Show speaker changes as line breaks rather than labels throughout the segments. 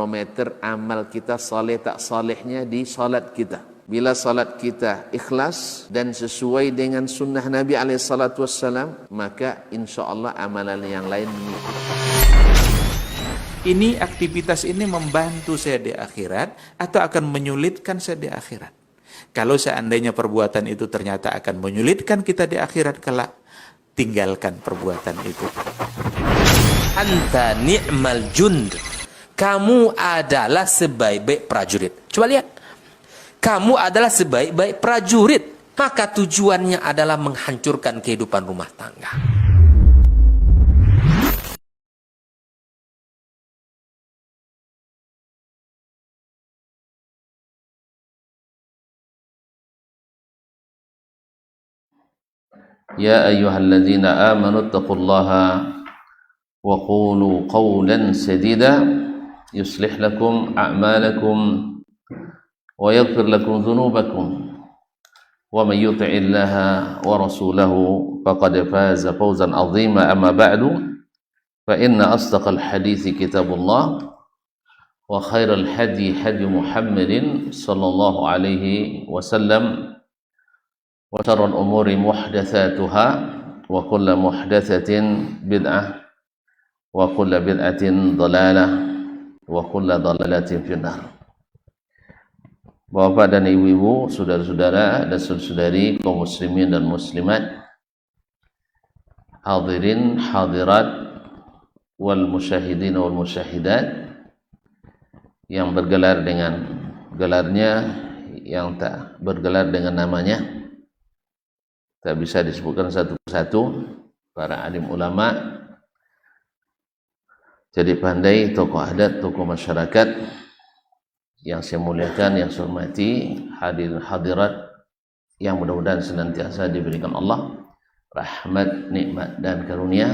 barometer amal kita saleh tak salehnya di salat kita. Bila salat kita ikhlas dan sesuai dengan sunnah Nabi SAW, maka insya Allah amalan yang lain mengikuti.
Ini aktivitas ini membantu saya di akhirat atau akan menyulitkan saya di akhirat? Kalau seandainya perbuatan itu ternyata akan menyulitkan kita di akhirat kelak, tinggalkan perbuatan itu.
Anta ni'mal jund. Kamu adalah sebaik-baik prajurit. Coba lihat. Kamu adalah sebaik-baik prajurit. Maka tujuannya adalah menghancurkan kehidupan rumah tangga.
يا أيها الذين آمنوا اتقوا الله وقولوا قولا سديدا يصلح لكم أعمالكم ويغفر لكم ذنوبكم ومن يطع الله ورسوله فقد فاز فوزا عظيما. أما بعد فإن أصدق الحديث كتاب الله وخير الهدي هدي محمد صلى الله عليه وسلم وشر الأمور محدثاتها وكل محدثة بدعة وكل بدعة ضلالة وكل ضلالة في النار. Bapak dan ibu-ibu, saudara-saudara dan saudari kaum muslimin dan muslimat, hadirin hadirat wal musyahidin wal musyahidat yang bergelar dengan gelarnya, yang tak bergelar dengan namanya, tak bisa disebutkan satu persatu, para alim ulama, jadi pandai, tokoh adat, tokoh masyarakat yang saya muliakan, yang saya hormati, hadirin hadirat yang mudah-mudahan senantiasa diberikan Allah rahmat, nikmat dan karunia.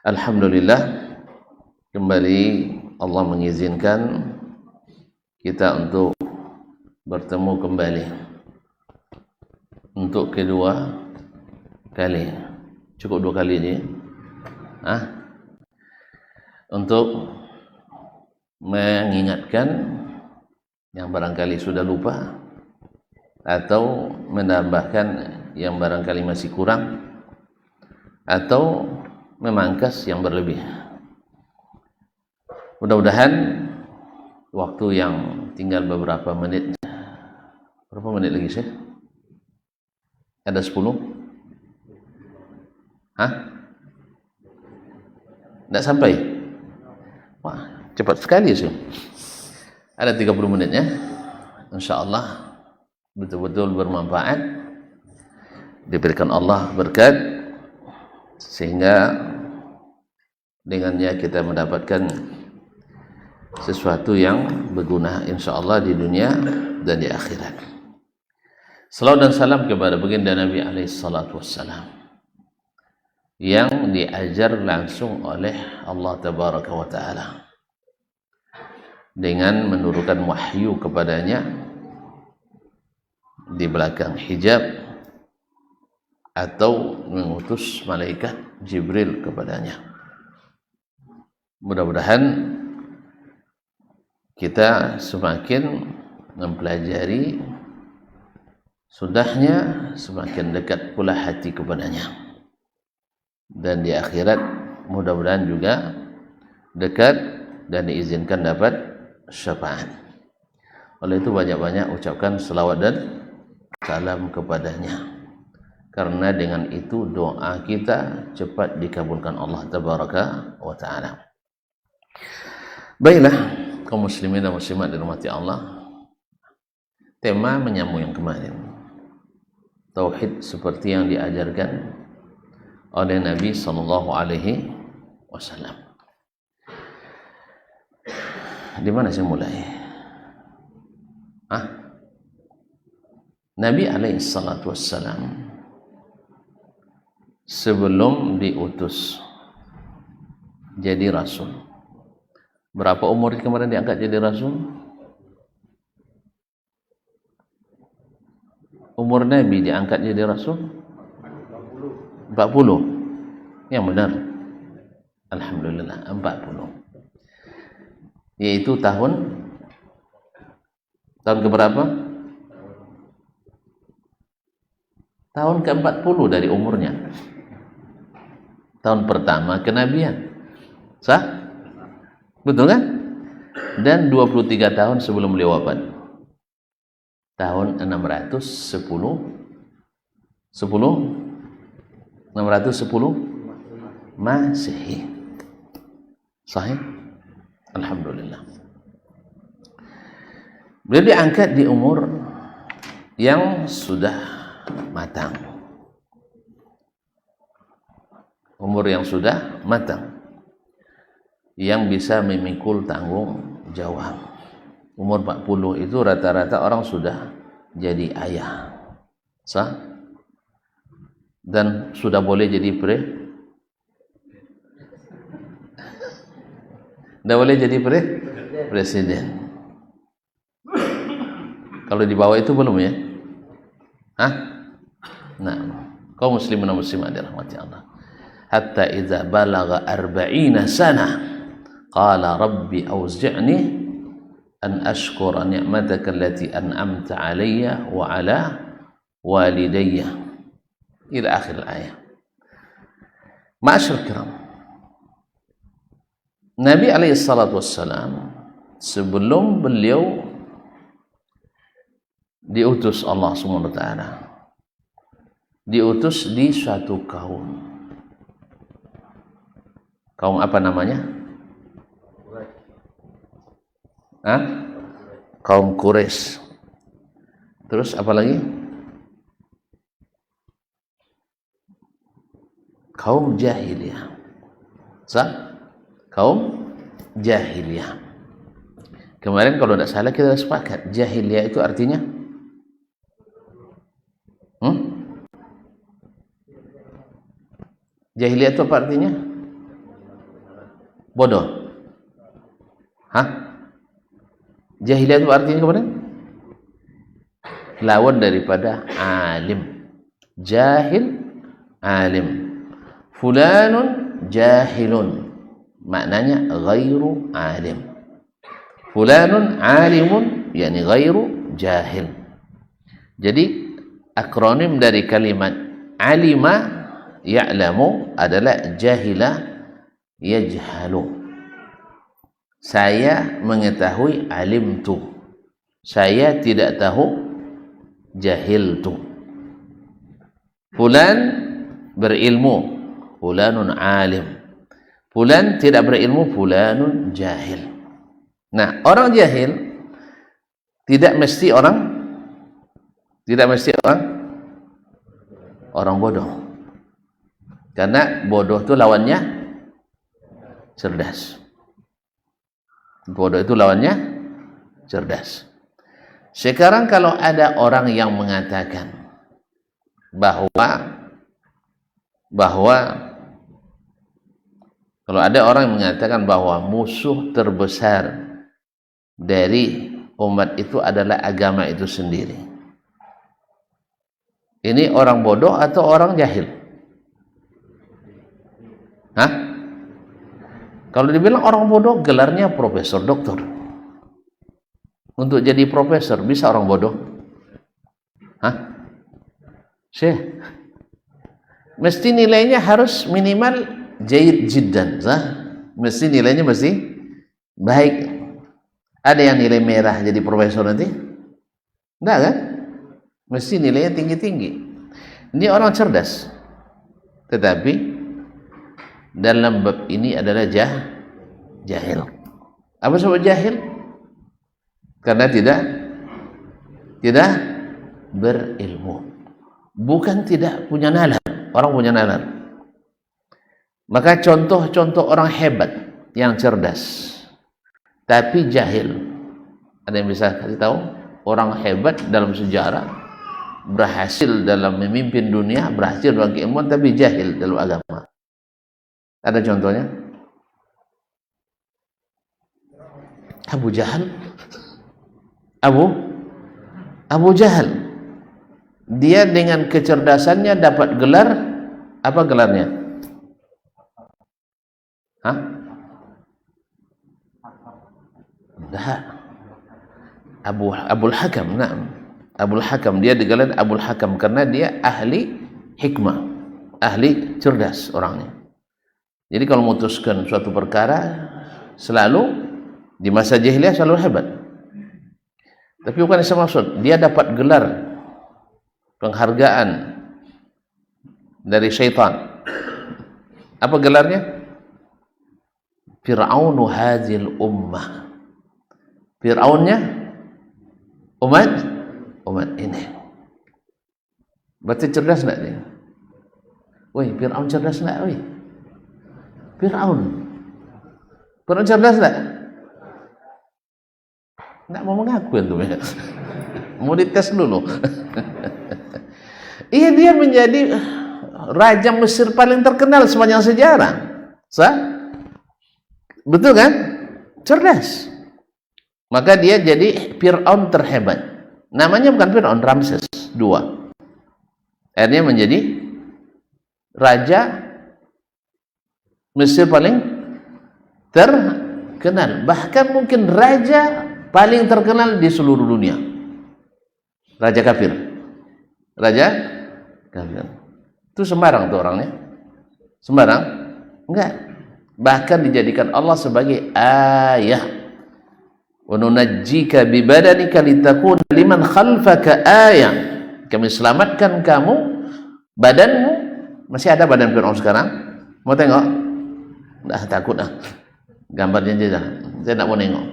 Alhamdulillah, kembali Allah mengizinkan kita untuk bertemu kembali untuk kedua kali. Cukup 2 kali je. Untuk mengingatkan yang barangkali sudah lupa, atau menambahkan yang barangkali masih kurang, atau memangkas yang berlebih. Mudah-mudahan waktu yang tinggal beberapa menit, berapa menit lagi sih? Ada 10? Tidak sampai? Wah, cepat sekali sih. Ada 30 menitnya. InsyaAllah betul-betul bermanfaat, diberikan Allah berkat, sehingga dengannya kita mendapatkan sesuatu yang berguna insyaAllah di dunia dan di akhirat. Salawat dan salam kepada baginda Nabi SAW yang diajar langsung oleh Allah Tabaraka wa Ta'ala dengan menurunkan wahyu kepadanya di belakang hijab, atau mengutus malaikat Jibril kepadanya. Mudah-mudahan kita semakin mempelajari sudahnya, semakin dekat pula hati kepadanya, dan di akhirat mudah-mudahan juga dekat dan diizinkan dapat syafaat. Oleh itu banyak-banyak ucapkan selawat dan salam kepadanya, karena dengan itu doa kita cepat dikabulkan Allah Tabaraka wa Ta'ala. Baiklah, kaum muslimin dan muslimat dirahmati Allah, tema menyambung yang kemarin, tauhid seperti yang diajarkan oleh Nabi Sallallahu Alaihi Wasallam. Di mana saya mulai? Nabi Alaihi Salatu Wassalam sebelum diutus jadi rasul, berapa umur kemarin diangkat jadi rasul? Umur Nabi diangkat jadi rasul 40. Yang benar, alhamdulillah 40. yaitu tahun keberapa? Tahun ke-40 dari umurnya. Tahun pertama kenabian. Sah? Betul kan? Dan 23 tahun sebelum beliau wafat. Tahun 610 Masehi. Sahih? Alhamdulillah. Beliau diangkat di umur yang sudah matang. Umur yang sudah matang, yang bisa memikul tanggung jawab. Umur 40 itu rata-rata orang sudah jadi ayah. Sah? Dan sudah boleh jadi presiden. Kalau di bawah itu belum ya? Hah? Nah, kaum muslimin dan muslimat dirahmati Allah. Hatta idza balagha 40 sana qala rabbi awzi'ni an ashkura ni'mataka allati an'amta 'alayya wa 'ala walidayya ila akhir ayat. Ma'asyiral kiram, Nabi alaihi salatu wassalam sebelum beliau diutus Allah Subhanahu wa taala, diutus di suatu kaum. Kaum apa namanya? Hah? Kaum Quraisy. Terus apa lagi? Kaum jahiliyah. Sah? Kaum jahiliyah. Kemarin kalau tidak salah kita sepakat, jahiliyah itu artinya jahiliyah itu apa artinya? Bodoh. Hah? Jahiliyah itu artinya kemana? Lawan daripada alim. Jahil, alim. Fulanun jahilun, maknanya ghairu alim. Fulanun alimun, yani ghairu jahil. Jadi akronim dari kalimat alima ya'lamu adalah jahila yajhalu. Saya mengetahui alimtu, saya tidak tahu jahiltu. Fulan berilmu, fulanun alim. Fulan tidak berilmu, fulanun jahil. Nah, orang jahil tidak mesti orang bodoh. Karena bodoh itu lawannya cerdas. Bodoh itu lawannya cerdas. Sekarang kalau ada orang yang mengatakan bahwa kalau ada orang yang mengatakan bahwa musuh terbesar dari umat itu adalah agama itu sendiri, ini orang bodoh atau orang jahil? Hah? Kalau dibilang orang bodoh, gelarnya profesor, doktor. Untuk jadi profesor bisa orang bodoh? Hah? Syekh, mesti nilainya harus minimal jayyid jiddan, sah? Mesti nilainya mesti baik. Ada yang nilai merah jadi profesor nanti? Enggak kan? Mesti nilainya tinggi-tinggi. Ini orang cerdas. Tetapi dalam bab ini adalah jahil. Apa sebab jahil? Karena tidak berilmu. Bukan tidak punya nalar. Orang punya nalar. Maka contoh-contoh orang hebat yang cerdas tapi jahil, ada yang bisa kasih tahu? Orang hebat dalam sejarah, berhasil dalam memimpin dunia, berhasil dalam keilmuan, tapi jahil dalam agama. Ada contohnya? Abu Jahal. Abu Jahal. Dia dengan kecerdasannya dapat gelar, apa gelarnya? Hah? Dah. Abul Hakam, nah. Abul Hakam, dia digelar Abul Hakam karena dia ahli hikmah, ahli cerdas orangnya. Jadi kalau memutuskan suatu perkara selalu di masa jahiliyah selalu hebat. Tapi bukan itu maksud, dia dapat gelar penghargaan dari syaitan. Apa gelarnya? Fir'aunu hadzil ummah. Fir'aunnya umat ini. Berarti cerdas enggak dia? Woi, Fir'aun cerdas enggak, woi? Fir'aun cerdas enggak? Enggak mau mengaku itu ya. Mau dites dulu. Iya, dia menjadi raja Mesir paling terkenal sepanjang sejarah. Betul kan? Cerdas. Maka dia jadi Fir'aun terhebat. Namanya bukan Fir'aun, Ramses II. Akhirnya menjadi raja Mesir paling terkenal. Bahkan mungkin raja paling terkenal di seluruh dunia. Raja kafir. Raja kafir. Itu sembarang tuh orangnya. Sembarang? Enggak. Bahkan dijadikan Allah sebagai ayah. Wa nunajjika bi badanika litakuna liman khalfaka ayah. Kami selamatkan kamu, badanmu. Masih ada badan Fir'aun sekarang? Mau tengok? Dah takut dah. Gambarnya aja. Saya tak mau nengok.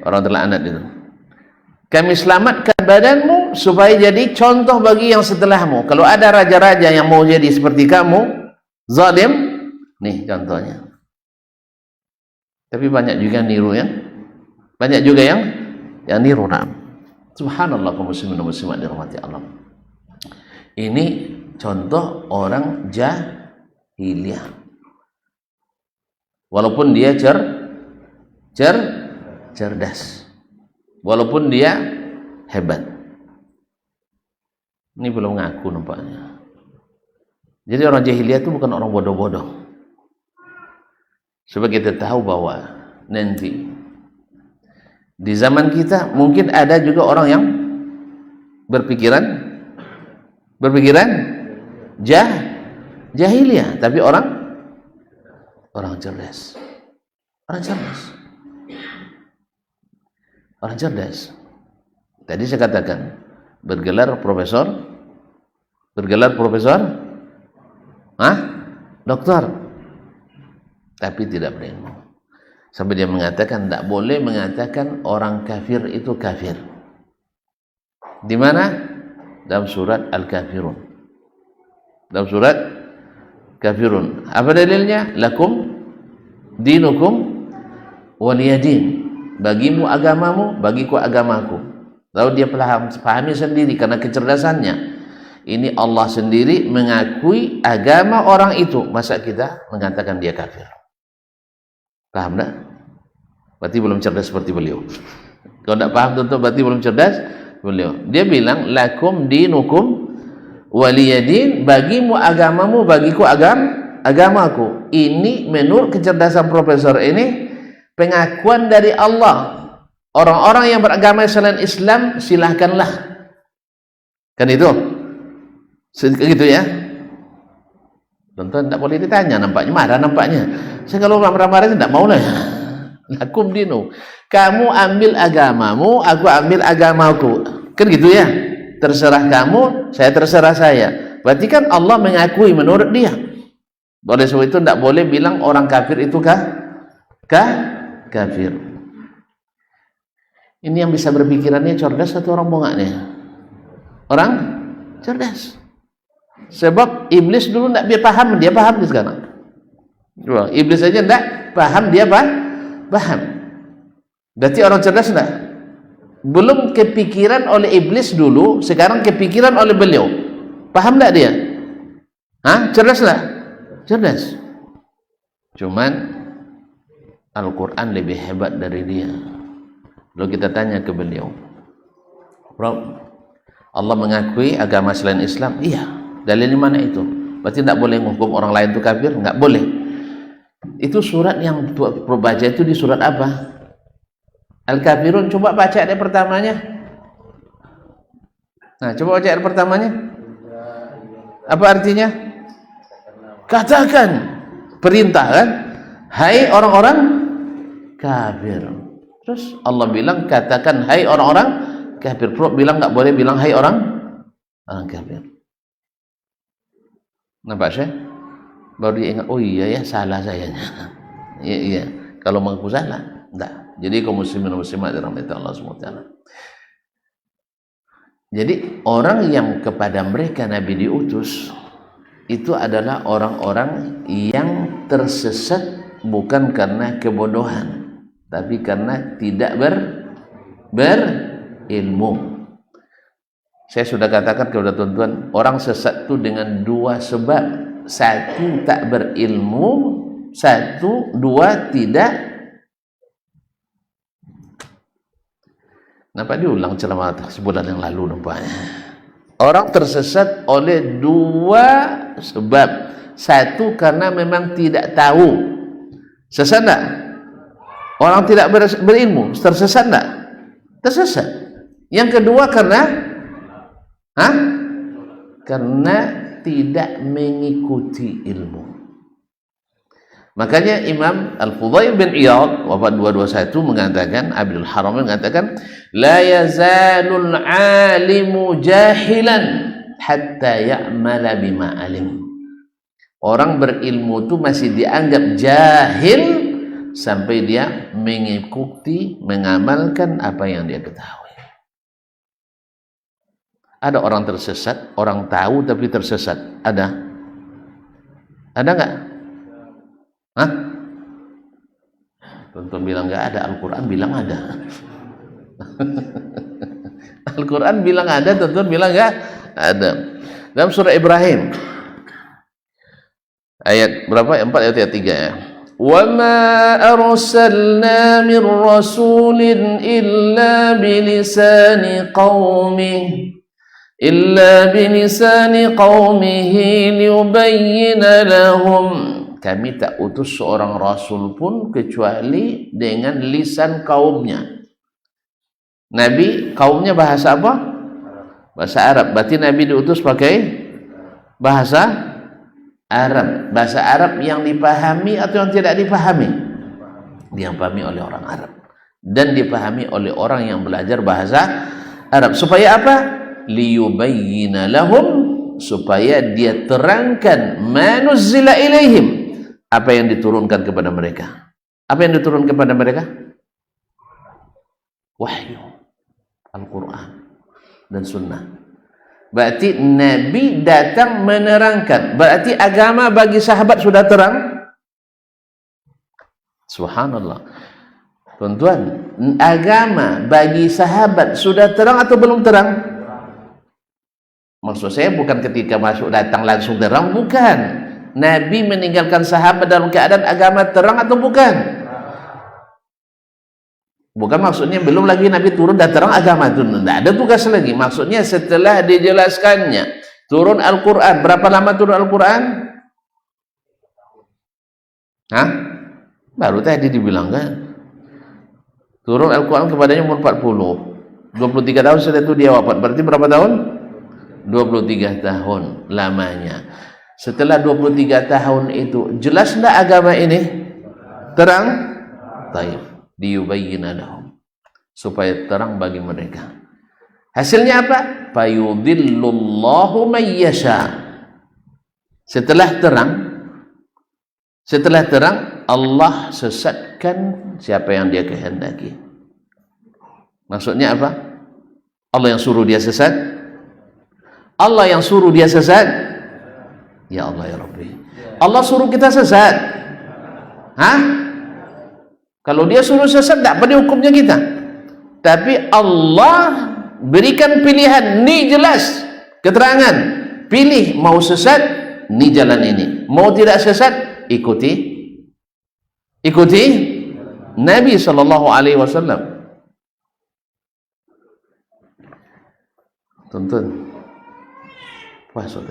Orang terlaknat itu. Kami selamatkan badanmu supaya jadi contoh bagi yang setelahmu. Kalau ada raja-raja yang mau jadi seperti kamu, zalim, nih contohnya. Tapi banyak juga yang niru ya. Banyak juga yang niru. Nah. Subhanallah, kaum muslimin dan muslimat dirahmati Allah. Ini contoh orang jahiliyah. Walaupun dia cerdas. Walaupun dia hebat. Ini belum ngaku nampaknya. Jadi orang jahiliyah itu bukan orang bodoh-bodoh. Sebab kita tahu bahwa nanti di zaman kita mungkin ada juga orang yang berpikiran jahiliyah, tapi orang cerdas. Orang cerdas. Tadi saya katakan bergelar profesor, doktor, tapi tidak berilmu. Sampai dia mengatakan tidak boleh mengatakan orang kafir itu kafir. Di mana? Dalam surat Al-Kafirun. Dalam surat Kafirun. Apa dalilnya? Lakum dinukum waliyadin. Bagimu agamamu, bagiku agamaku. Lalu dia pahami sendiri karena kecerdasannya. Ini Allah sendiri mengakui agama orang itu. Masa kita mengatakan dia kafir? Paham tak? Berarti belum cerdas seperti beliau. Kalau tidak paham tentu berarti belum cerdas beliau. Dia bilang lakum dinukum waliyadin, bagimu agamamu, bagiku agamaku. Ini menurut kecerdasan profesor ini pengakuan dari Allah. Orang-orang yang beragama selain Islam silahkanlah. Kan itu? Gitu ya. Tentu tidak boleh ditanya, nampaknya marah nampaknya. Saya kalau marah-marah tidak mau lah. Lakum dinu. Kamu ambil agamamu, aku ambil agamaku. Kan gitu ya. Terserah kamu, saya terserah saya. Berarti kan Allah mengakui menurut dia. Oleh sebab itu tidak boleh bilang orang kafir itu kafir. Ini yang bisa berpikirannya cerdas atau orang bongaknya? Orang cerdas. Sebab iblis dulu tidak dia paham sekarang. Iblis saja tidak paham, dia paham. Berarti orang cerdas tidak? Belum kepikiran oleh iblis dulu, sekarang kepikiran oleh beliau. Paham tidak dia? Cerdas tidak? Cerdas. Cuman Al-Quran lebih hebat dari dia. Lalu kita tanya ke beliau, Allah mengakui agama selain Islam? Iya. Dalilnya mana itu? Berarti tidak boleh menghukum orang lain itu kafir? Enggak boleh. Itu surat yang baca itu di surat apa? Al-Kafirun, coba baca ayat pertamanya. Nah, coba baca ayat pertamanya. Apa artinya? Katakan, perintah kan? Hai orang-orang kafir. Terus Allah bilang katakan hai orang-orang kafir. Pro bilang nggak boleh bilang hai orang kafir. Nampak saya? Baru dia ingat, oh iya ya, salah sayanya. Iya. Kalau mengaku salah, enggak. Jadi kaum muslimin dan muslimat dirahmati Allah SWT. Jadi orang yang kepada mereka Nabi diutus itu adalah orang-orang yang tersesat bukan karena kebodohan, tapi karena tidak berilmu. Saya sudah katakan kepada tuan-tuan, orang sesat itu dengan dua sebab. Satu, tak berilmu. Satu, dua, tidak. Nampak diulang ceramah sebulan yang lalu nampaknya. Orang tersesat oleh dua sebab. Satu, karena memang tidak tahu. Sesat tak? Orang tidak berilmu, tersesat tak? Tersesat. Yang kedua karena tidak mengikuti ilmu. Makanya Imam Al-Fudail bin Iyad wafat 221 mengatakan, Abdul Haram mengatakan, la yazalul alimu jahilan hatta ya'mala bima alim. Orang berilmu itu masih dianggap jahil sampai dia mengikuti, mengamalkan apa yang dia ketahui. Ada orang tersesat, orang tahu tapi tersesat. Ada? Ada nggak? Hah? Tonton bilang nggak ada, Al-Quran bilang ada. Al-Quran bilang ada, tonton bilang nggak ada. Dalam surah Ibrahim ayat berapa? 4 ayat 3 ya. وَمَا أَرْسَلْنَا مِنْ رَسُولٍ إِلَّا بِلِسَانِ قَوْمِهِ لِيُبَيِّنَ لَهُمْ. Kami tak utus seorang rasul pun kecuali dengan lisan kaumnya. Nabi kaumnya bahasa apa? Bahasa Arab. Berarti Nabi diutus pakai bahasa Arab. Bahasa Arab yang dipahami atau yang tidak dipahami? Dipahami oleh orang Arab dan dipahami oleh orang yang belajar bahasa Arab. Supaya apa? Liyubayyina lahum, supaya dia terangkan manuzzila ilaihim, apa yang diturunkan kepada mereka. Apa yang diturunkan kepada mereka? Wahyu, Al-Quran dan Sunnah. Berarti Nabi datang menerangkan. Berarti agama bagi sahabat sudah terang. Subhanallah. Tuan-tuan, agama bagi sahabat sudah terang atau belum terang? Maksud saya bukan ketika masuk datang langsung terang, bukan. Nabi meninggalkan sahabat dalam keadaan agama terang atau bukan? Bukan maksudnya belum lagi Nabi turun dan terang agama itu. Tidak ada tugas lagi. Maksudnya setelah dijelaskannya turun Al-Quran. Berapa lama turun Al-Quran? Hah? Baru tadi dibilang kan? Turun Al-Quran kepadanya umur 40. 23 tahun setelah itu dia wafat. Berarti berapa tahun? 23 tahun lamanya. Setelah 23 tahun itu jelas tidak agama ini? Terang? Taib. Diyubayyina lahum, supaya terang bagi mereka. Hasilnya apa? Fayudhillullahu man yasha. Setelah terang Allah sesatkan siapa yang dia kehendaki. Maksudnya apa? Allah yang suruh dia sesat? Allah yang suruh dia sesat? Ya Allah ya Rabbi, Allah suruh kita sesat? Hah? Kalau dia suruh sesat, tak pada hukumnya kita. Tapi Allah berikan pilihan, ni jelas keterangan. Pilih mau sesat, ni jalan ini. Mau tidak sesat, ikuti Nabi SAW. Tonton puasa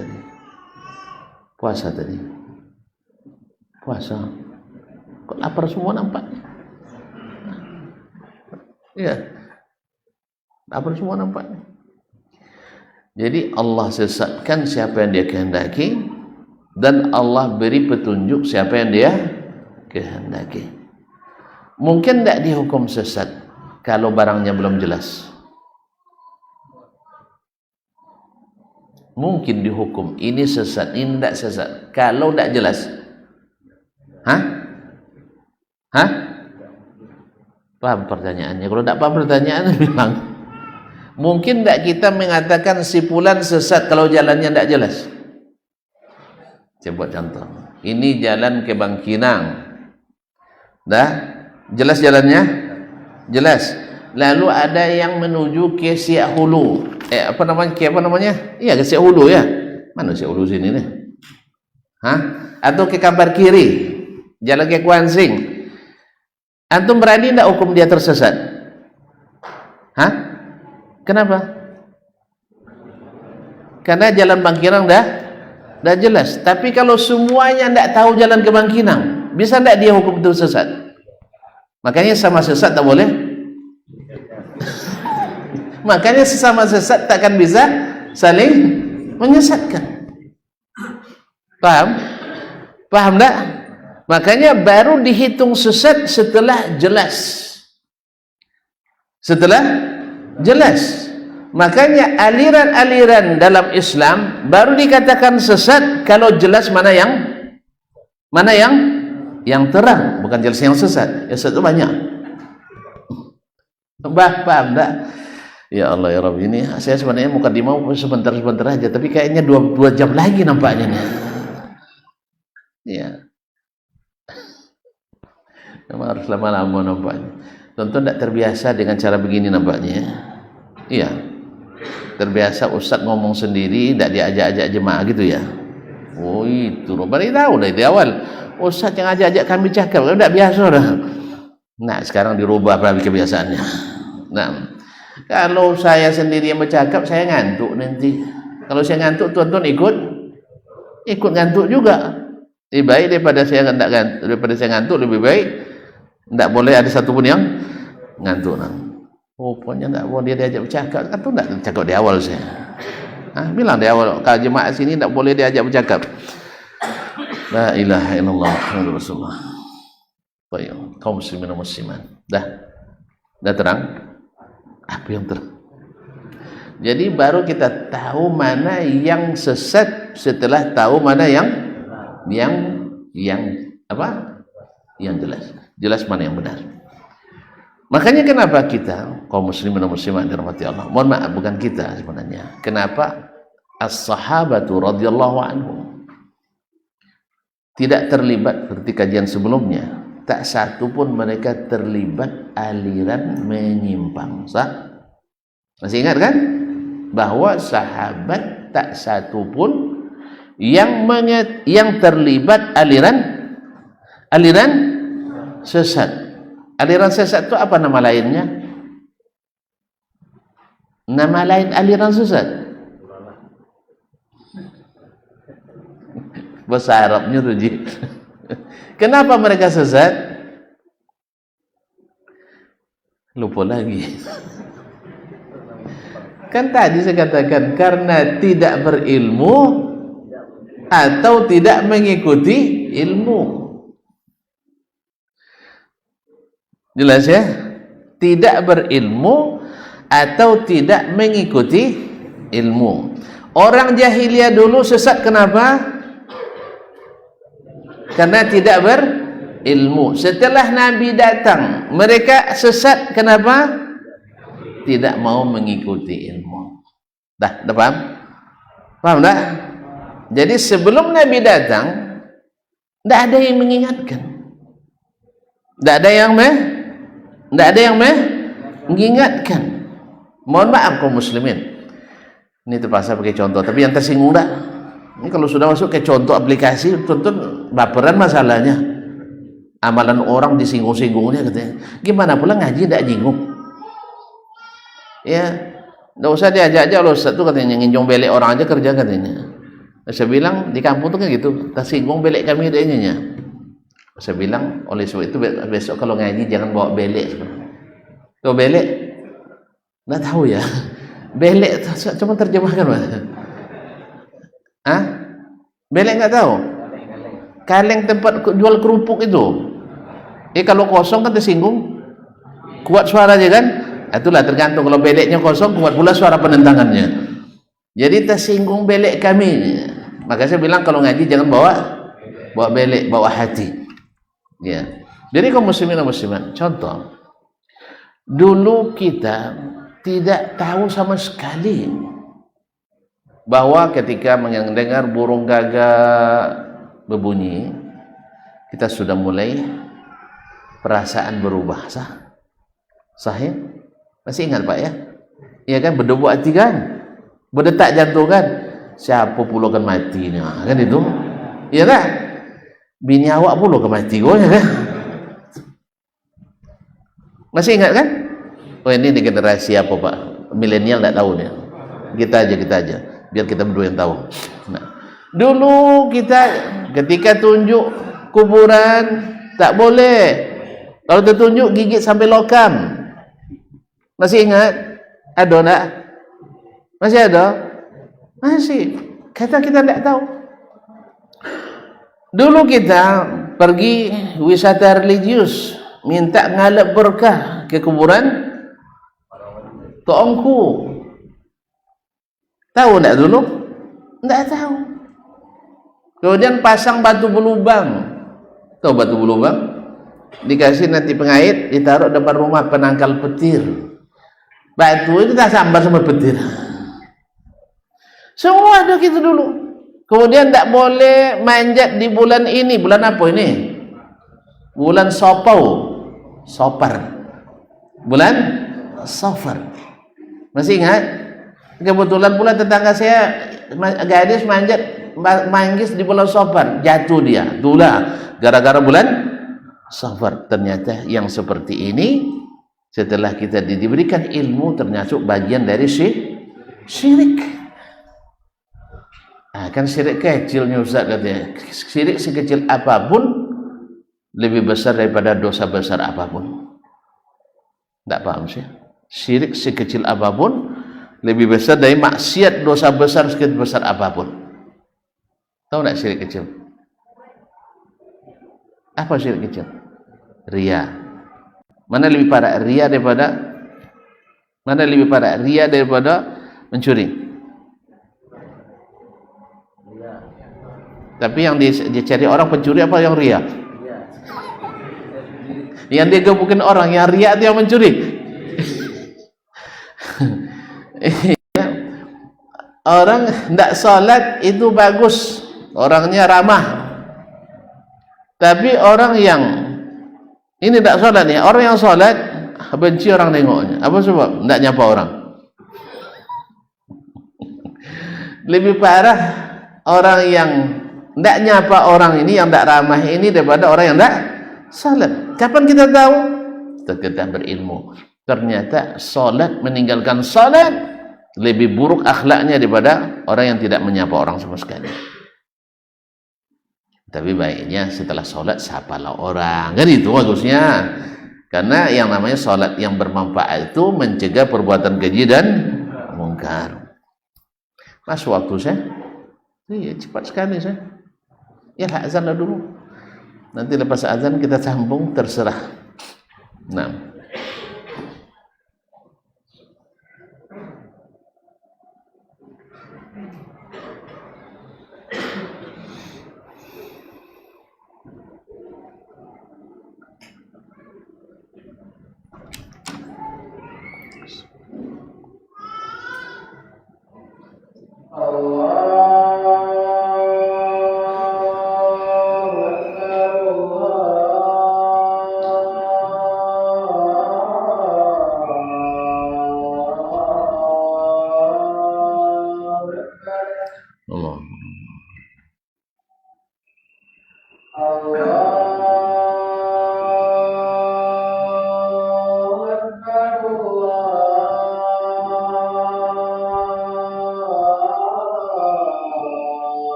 tadi. Puasa. Kok lapar semua nampaknya? Ya, apa semua nampak. Jadi Allah sesatkan siapa yang dia kehendaki, dan Allah beri petunjuk siapa yang dia kehendaki. Mungkin tidak dihukum sesat kalau barangnya belum jelas. Mungkin dihukum ini sesat, ini tidak sesat kalau tidak jelas. Hah? Paham pertanyaannya? Kalau tidak paham pertanyaannya bilang. Mungkin tidak kita mengatakan si fulan sesat kalau jalannya tidak jelas. Saya buat contoh. Ini jalan ke Bangkinang. Dah? Jelas jalannya? Jelas. Lalu ada yang menuju ke Siak Hulu. Apa namanya? Iya, ke Siak Hulu ya. Mana Siak Hulu sini nih? Hah? Atau ke Kampar Kiri. Jalan ke Kuansing. Antum berani tidak hukum dia tersesat? Hah? Kenapa? Karena jalan Bangkinang dah jelas. Tapi kalau semuanya tidak tahu jalan ke Bangkinang, bisa tidak dia hukum itu sesat? Makanya sama sesat tak boleh. Makanya sesama sesat takkan bisa saling menyesatkan. Paham? Paham tak? Makanya baru dihitung sesat setelah jelas. Setelah jelas. Makanya aliran-aliran dalam Islam baru dikatakan sesat kalau jelas mana yang terang, bukan jelas yang sesat. Yang sesat itu banyak. Paham tak? Ya Allah ya Rabbi, ini saya sebenarnya mukadimah sebentar-sebentar aja, tapi kayaknya 2 jam lagi nampaknya nih. Ya. Memang harus lama-lama nampaknya. Tentu tidak terbiasa dengan cara begini nampaknya. Iya. Terbiasa Ustaz ngomong sendiri, tidak diajak-ajak jemaah gitu ya. Oh itu, baru tahu dari awal. Ustaz yang ajak-ajak kami cakap, tidak biasa dah. Nah sekarang dirubah kebiasaannya. Nah, kalau saya sendiri yang bercakap, saya ngantuk nanti. Kalau saya ngantuk, tuan-tuan ikut ngantuk juga. Lebih baik daripada saya ngantuk, lebih baik tidak boleh ada satu pun yang ngantuk. Pokoknya tidak boleh dia diajak bercakap. Kan tu tidak cakap di awal saya. Bilang di awal, kalau jemaah sini tidak boleh diajak bercakap. La ilaha illallah Muhammadur Rasulullah. Baik, kaum muslimin dan muslimat. Dah terang? Apa yang terang? Jadi baru kita tahu mana yang sesat setelah tahu mana yang jelas. Jelas mana yang benar. Makanya kenapa kita kaum muslimin dan muslimat dirahmati Allah, mohon maaf bukan kita sebenarnya, kenapa as-sahabatu radhiyallahu anhum tidak terlibat seperti kajian sebelumnya, tak satu pun mereka terlibat aliran menyimpang. Sah? Masih ingat kan bahwa sahabat tak satu pun yang terlibat aliran sesat. Aliran sesat itu apa nama lainnya? Nama lain aliran sesat. Bahasa Arabnya tuh Ji. Kenapa mereka sesat? Lupa lagi. Kan tadi saya katakan karena tidak berilmu atau tidak mengikuti ilmu. Jelas ya? Tidak berilmu atau tidak mengikuti ilmu. Orang jahiliyah dulu sesat kenapa? Karena tidak berilmu. Setelah Nabi datang, mereka sesat kenapa? Tidak mau mengikuti ilmu. Dah paham? Paham tak? Jadi sebelum Nabi datang, tidak ada yang mengingatkan. Tidak ada yang mengingatkan. Mohon maaf kaum muslimin. Ini terpaksa pakai contoh, tapi yang tersinggung tak? Ini kalau sudah masuk ke contoh aplikasi, tentu baperan masalahnya. Amalan orang disinggung-singgungnya katanya. Gimana pula ngaji tidak nyinggung? Ya, tidak usah diajak-ajak loh Ustaz itu katanya nginjong belek orang aja kerja katanya. Saya bilang di kampung tuh kan gitu, tersinggung belek kami adanya. Saya bilang oleh sebab itu besok kalau ngaji jangan bawa belek. Tuh belek, nggak tahu ya. Belek, cuma terjemahkan Mas. Hah? Belek nggak tahu? Kaleng tempat jual kerupuk itu. Kalau kosong kan tersinggung, kuat suaranya kan? Itulah tergantung, kalau beleknya kosong kuat pula suara penentangannya. Jadi tersinggung belek kami. Maka saya bilang kalau ngaji jangan bawa belek, bawa hati. Ya. Jadi kaum muslimin dan muslimat, contoh, dulu kita tidak tahu sama sekali bahwa ketika mendengar burung gagak berbunyi, kita sudah mulai perasaan berubah. Sahih? Masih ingat Pak ya? Iya kan, berdebu hati kan? Berdetak jantung kan? Siapa pula kan mati ni? Kan itu? Iya kan? Bini awak pula kan mati kau ya kan? Masih ingat kan? Oh ini di generasi apa Pak? Milenial tak tahu nih. Kita aja. Biar kita berdua yang tahu. Nah, dulu kita ketika tunjuk kuburan tak boleh. Kalau tertunjuk gigit sampai lokam. Masih ingat? Ada tak? Masih ada? Masih. Kata kita tak tahu. Dulu kita pergi wisata religius, minta ngalap berkah ke kuburan Tok Ongku. Tahu tak dulu? Tak tahu. Kemudian pasang batu berlubang. Tahu batu berlubang? Dikasih nanti pengait, ditaruh depan rumah penangkal petir. Batu itu tak sambar sama petir. Semua ada gitu dulu. Kemudian tak boleh manjat di bulan ini. Bulan apa ini? Bulan Sopar. Bulan Safar. Masih ingat? Kebetulan pula tetangga saya gadis manggis di bulan Safar, jatuh dia. Itulah gara-gara bulan Safar. Ternyata yang seperti ini setelah kita diberikan ilmu termasuk bagian dari syirik. Kan syirik kecilnya Ustaz katanya. Syirik sekecil apapun lebih besar daripada dosa besar apapun. Tak paham sih? Syirik sekecil apapun lebih besar dari maksiat dosa besar sekecil besar apapun. Tahu tak syirik kecil? Apa syirik kecil? Ria. Mana lebih parah ria daripada mencuri? Tapi yang dicari orang pencuri apa yang ria? Yang dia gebukin orang, yang ria itu yang mencuri. Orang tidak salat itu bagus, orangnya ramah. Tapi orang yang ini tidak salat nih, orang yang salat benci orang tengoknya. Apa sebab? Tidak nyapa orang. Lebih parah orang yang tidak nyapa orang ini, yang tidak ramah ini daripada orang yang tidak salat. Kapan kita tahu? Kita berilmu. Ternyata salat, meninggalkan salat lebih buruk akhlaknya daripada orang yang tidak menyapa orang sama sekali. Tapi baiknya setelah salat sapalah orang. Kan itu bagusnya. Karena yang namanya salat yang bermanfaat itu mencegah perbuatan keji dan mungkar. Mas waktu saya? Iya, cepat sekali saya. Ya azan dulu. Nanti lepas azan kita sambung, terserah. Nah.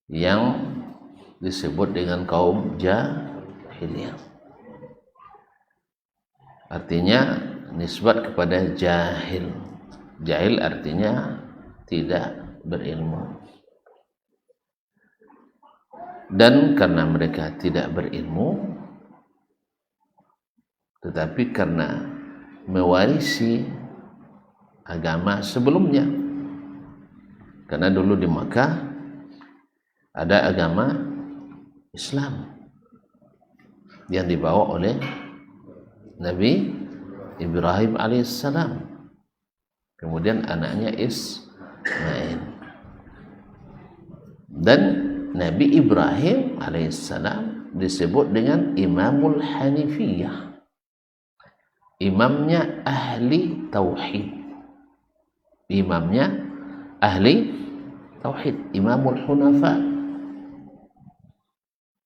Yang disebut dengan kaum jahiliyah, artinya nisbat kepada jahil. Jahil artinya tidak berilmu, dan karena mereka tidak berilmu, tetapi karena mewarisi agama sebelumnya, karena dulu di Makkah ada agama Islam yang dibawa oleh Nabi Ibrahim alaihissalam, kemudian anaknya Ismail, dan Nabi Ibrahim alaihissalam disebut dengan Imamul Hanifiyah, imamnya ahli tauhid, imamnya ahli tauhid, Imamul Hunafa.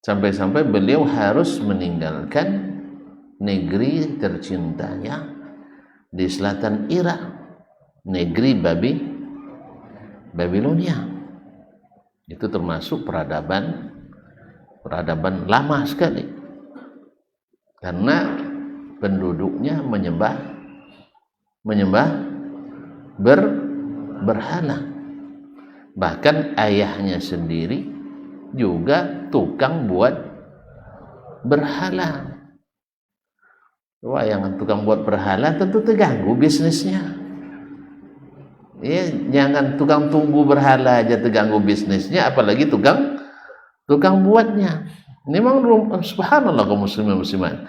Sampai-sampai beliau harus meninggalkan negeri tercintanya di selatan Irak, negeri Babilonia. Itu termasuk peradaban lama sekali, karena penduduknya menyembah berhala. Bahkan ayahnya sendiri juga tukang buat berhala. Wah, yang tukang buat berhala tentu terganggu bisnisnya. Ya, jangan tukang tunggu berhala aja terganggu bisnisnya, apalagi tukang buatnya. Memang subhanallah kaum muslimin muslimat.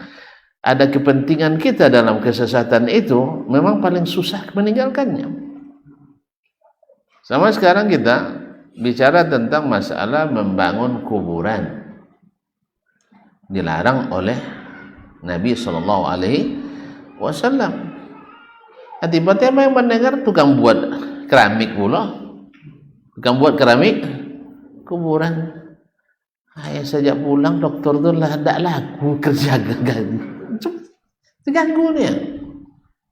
Ada kepentingan kita dalam kesesatan itu, memang paling susah meninggalkannya. Sama sekarang kita bicara tentang masalah membangun kuburan. Dilarang oleh Nabi SAW. Tiba-tiba yang mendengar tukang buat keramik pula, tukang buat keramik kuburan. Ayah sejak pulang dokter tu lah tak laku kerja terganggu dia.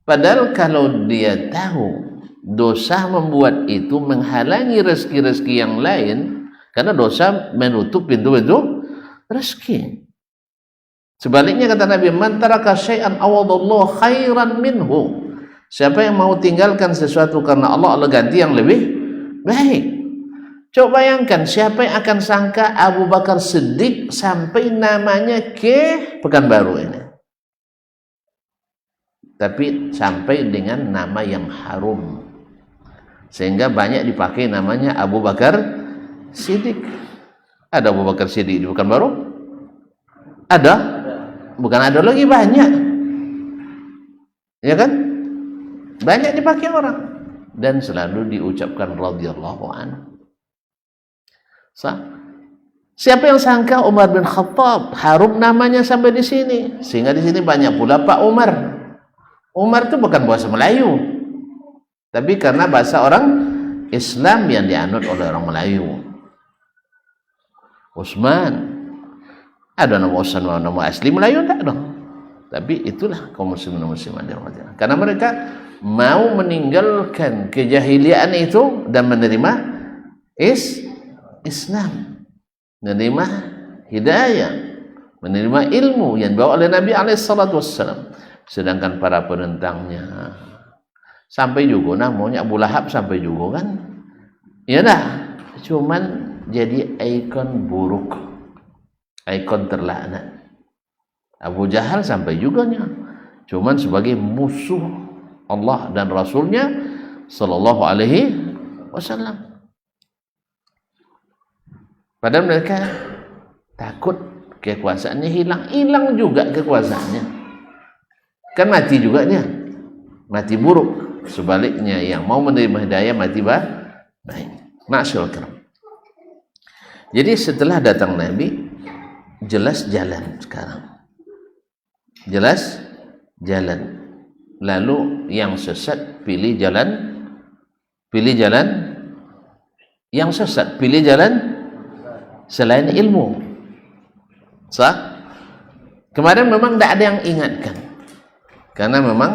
Padahal kalau dia tahu dosa membuat itu menghalangi rezeki-rezeki yang lain, karena dosa menutup pintu-pintu rezeki. Sebaliknya kata Nabi, man taraka syai'an awadallahu khairan minhu. Siapa yang mau tinggalkan sesuatu karena Allah, Allah ganti yang lebih baik. Coba bayangkan, siapa yang akan sangka Abu Bakar Siddiq sampai namanya ke Pekanbaru ini. Tapi sampai dengan nama yang harum. Sehingga banyak dipakai namanya Abu Bakar Siddiq. Ada Abu Bakar Siddiq di Pekanbaru? Ada? Bukan ada lagi, banyak. Ya kan? Banyak dipakai orang. Dan selalu diucapkan radhiyallahu anhu. Siapa yang sangka Umar bin Khattab harum namanya sampai di sini, sehingga di sini banyak pula Pak Umar. Umar itu bukan bahasa Melayu, tapi karena bahasa orang Islam yang dianut oleh orang Melayu. Utsman, ada nama Utsman, nama asli Melayu tak dong. Tapi itulah kaum muslimin muslimat dirahmati. Karena mereka mau meninggalkan kejahiliaan itu dan menerima Islam, menerima hidayah, menerima ilmu yang dibawa oleh Nabi SAW. Sedangkan para penentangnya sampai juga namanya Abu Lahab sampai juga kan, ya dah, cuman jadi ikon buruk, ikon terlaknat. Abu Jahal sampai juga nya, cuman sebagai musuh Allah dan Rasulnya Sallallahu Alaihi Wasallam. Padahal mereka takut kekuasaannya hilang juga kekuasaannya. Kan mati juga dia, mati buruk. Sebaliknya yang mau menerima hidayah mati baik. Ma'asyil kiram. Jadi setelah datang Nabi, jelas jalan sekarang. Jelas jalan. Lalu yang sesat pilih jalan yang sesat, pilih jalan selain ilmu. Sah? Kemarin memang tidak ada yang ingatkan, karena memang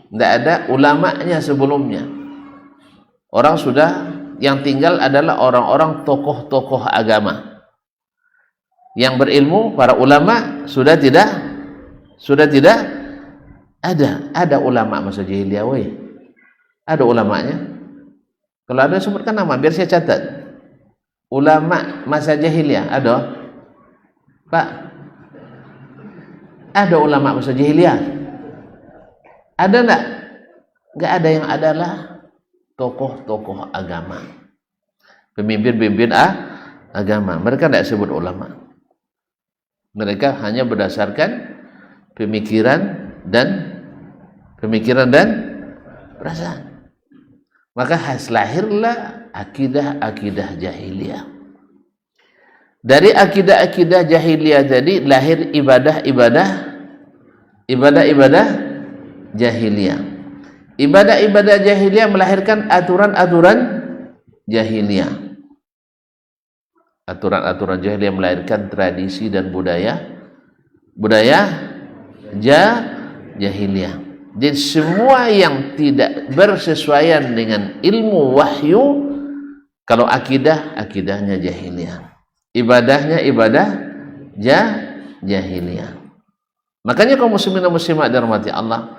tidak ada ulamanya sebelumnya. Orang sudah, yang tinggal adalah orang-orang tokoh-tokoh agama yang berilmu. Para ulama sudah tidak ada ulama masa jahiliyah. Ada ulamanya? Kalau ada sebutkan nama biar saya catat. Ulama masa jahiliyah ada? Pak, ada ulama masa jahiliyah? Ada enggak? Enggak ada. Yang adalah tokoh-tokoh agama, pemimpin-pemimpin agama. Mereka tidak sebut ulama. Mereka hanya berdasarkan pemikiran dan perasaan. Maka lahirlah akidah-akidah jahiliyah. Dari akidah-akidah jahiliyah jadi lahir ibadah-ibadah jahiliyah. Ibadah-ibadah jahiliyah melahirkan aturan-aturan jahiliyah. Aturan-aturan jahiliyah melahirkan tradisi dan budaya jahiliyah. Jadi semua yang tidak bersesuaian dengan ilmu wahyu, kalau akidahnya jahiliyah, ibadahnya ibadah jahiliyah. Makanya kaum muslimin dan muslimat dirahmati Allah,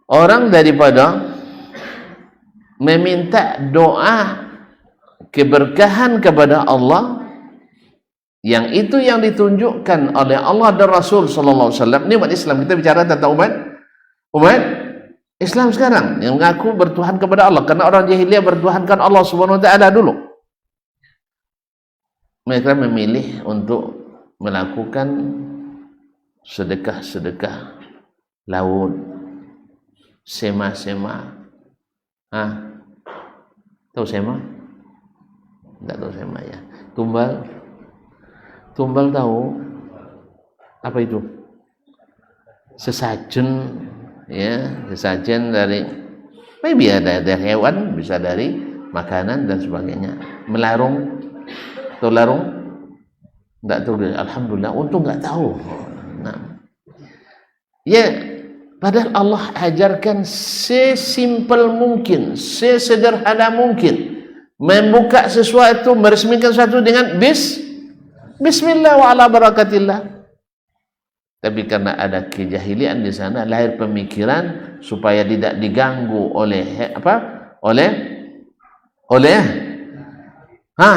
orang daripada meminta doa keberkahan kepada Allah, yang itu yang ditunjukkan oleh Allah dan Rasul sallallahu alaihi wasallam. Ini umat Islam, kita bicara tentang umat Islam sekarang yang mengaku bertuhan kepada Allah, karena orang jahiliyah bertuhankan Allah Subhanahu wa taala dulu. Mereka memilih untuk melakukan sedekah-sedekah laut, sema-sema. Tahu sema? Enggak tahu sema ya. Tumbal tahu? Apa itu? Sesajen, ya, sesajen dari maybe ada dari hewan, bisa dari makanan dan sebagainya. Melarung, tahu larung? Enggak tahu. Alhamdulillah, untung enggak tahu. Nah, ya, padahal Allah ajarkan sesimpel mungkin, sesederhana mungkin, membuka sesuatu, meresmikan sesuatu dengan Bismillah wa ala barakatillah. Tapi karena ada kejahilian di sana, lahir pemikiran supaya tidak diganggu oleh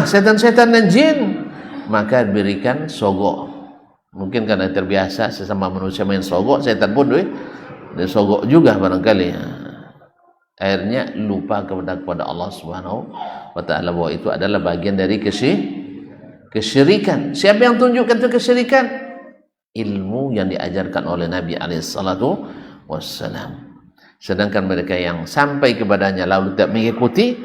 setan-setan dan jin, maka berikan sogok. Mungkin karena terbiasa sesama manusia main sogok, setan pun dia sogok juga barangkali. Akhirnya lupa kepada Allah Subhanahu wa taala bahwa itu adalah bagian dari kesyirikan. Siapa yang tunjukkan itu kesyirikan? Ilmu yang diajarkan oleh Nabi alaihissalatu wassalam. Sedangkan mereka yang sampai kepadanya lalu tidak mengikuti,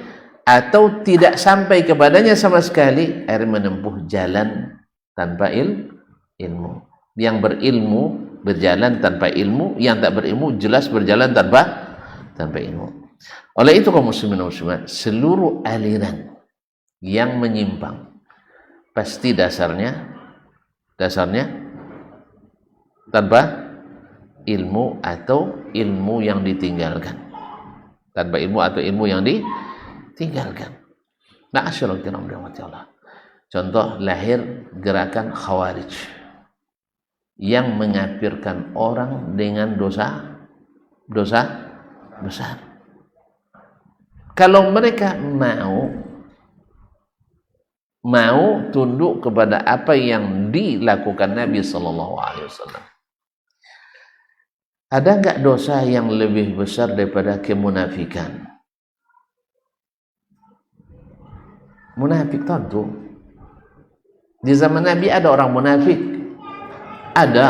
atau tidak sampai kepadanya sama sekali, akhirnya menempuh jalan tanpa ilmu. Yang berilmu berjalan tanpa ilmu, yang tak berilmu jelas berjalan tanpa ilmu. Oleh itu kaum muslimin dan muslimat, seluruh aliran yang menyimpang pasti dasarnya tanpa ilmu atau ilmu yang ditinggalkan. Tanpa ilmu atau ilmu yang ditinggalkan. Nah, asyarul kiram rahmati Allah. Contoh lahir gerakan Khawarij yang mengkafirkan orang dengan dosa besar. Kalau mereka mau tunduk kepada apa yang dilakukan Nabi sallallahu alaihi wasallam, ada enggak dosa yang lebih besar daripada kemunafikan? Munafik tentu. Di zaman Nabi ada orang munafik. Ada.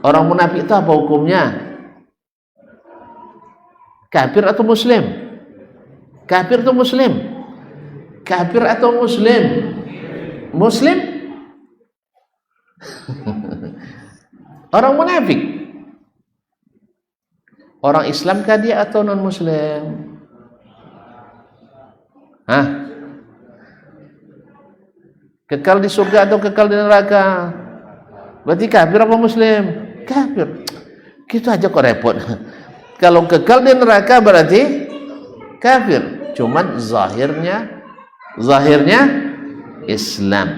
Orang munafik itu apa hukumnya? Kafir atau muslim? Kafir atau muslim? Kafir atau muslim? Muslim? Orang munafik. Orang Islam kah dia atau non muslim? Kekal di surga atau kekal di neraka? Berarti kafir apa muslim? Kafir. Gitu aja kok repot. Kalau kekal di neraka berarti kafir. Cuman zahirnya Islam.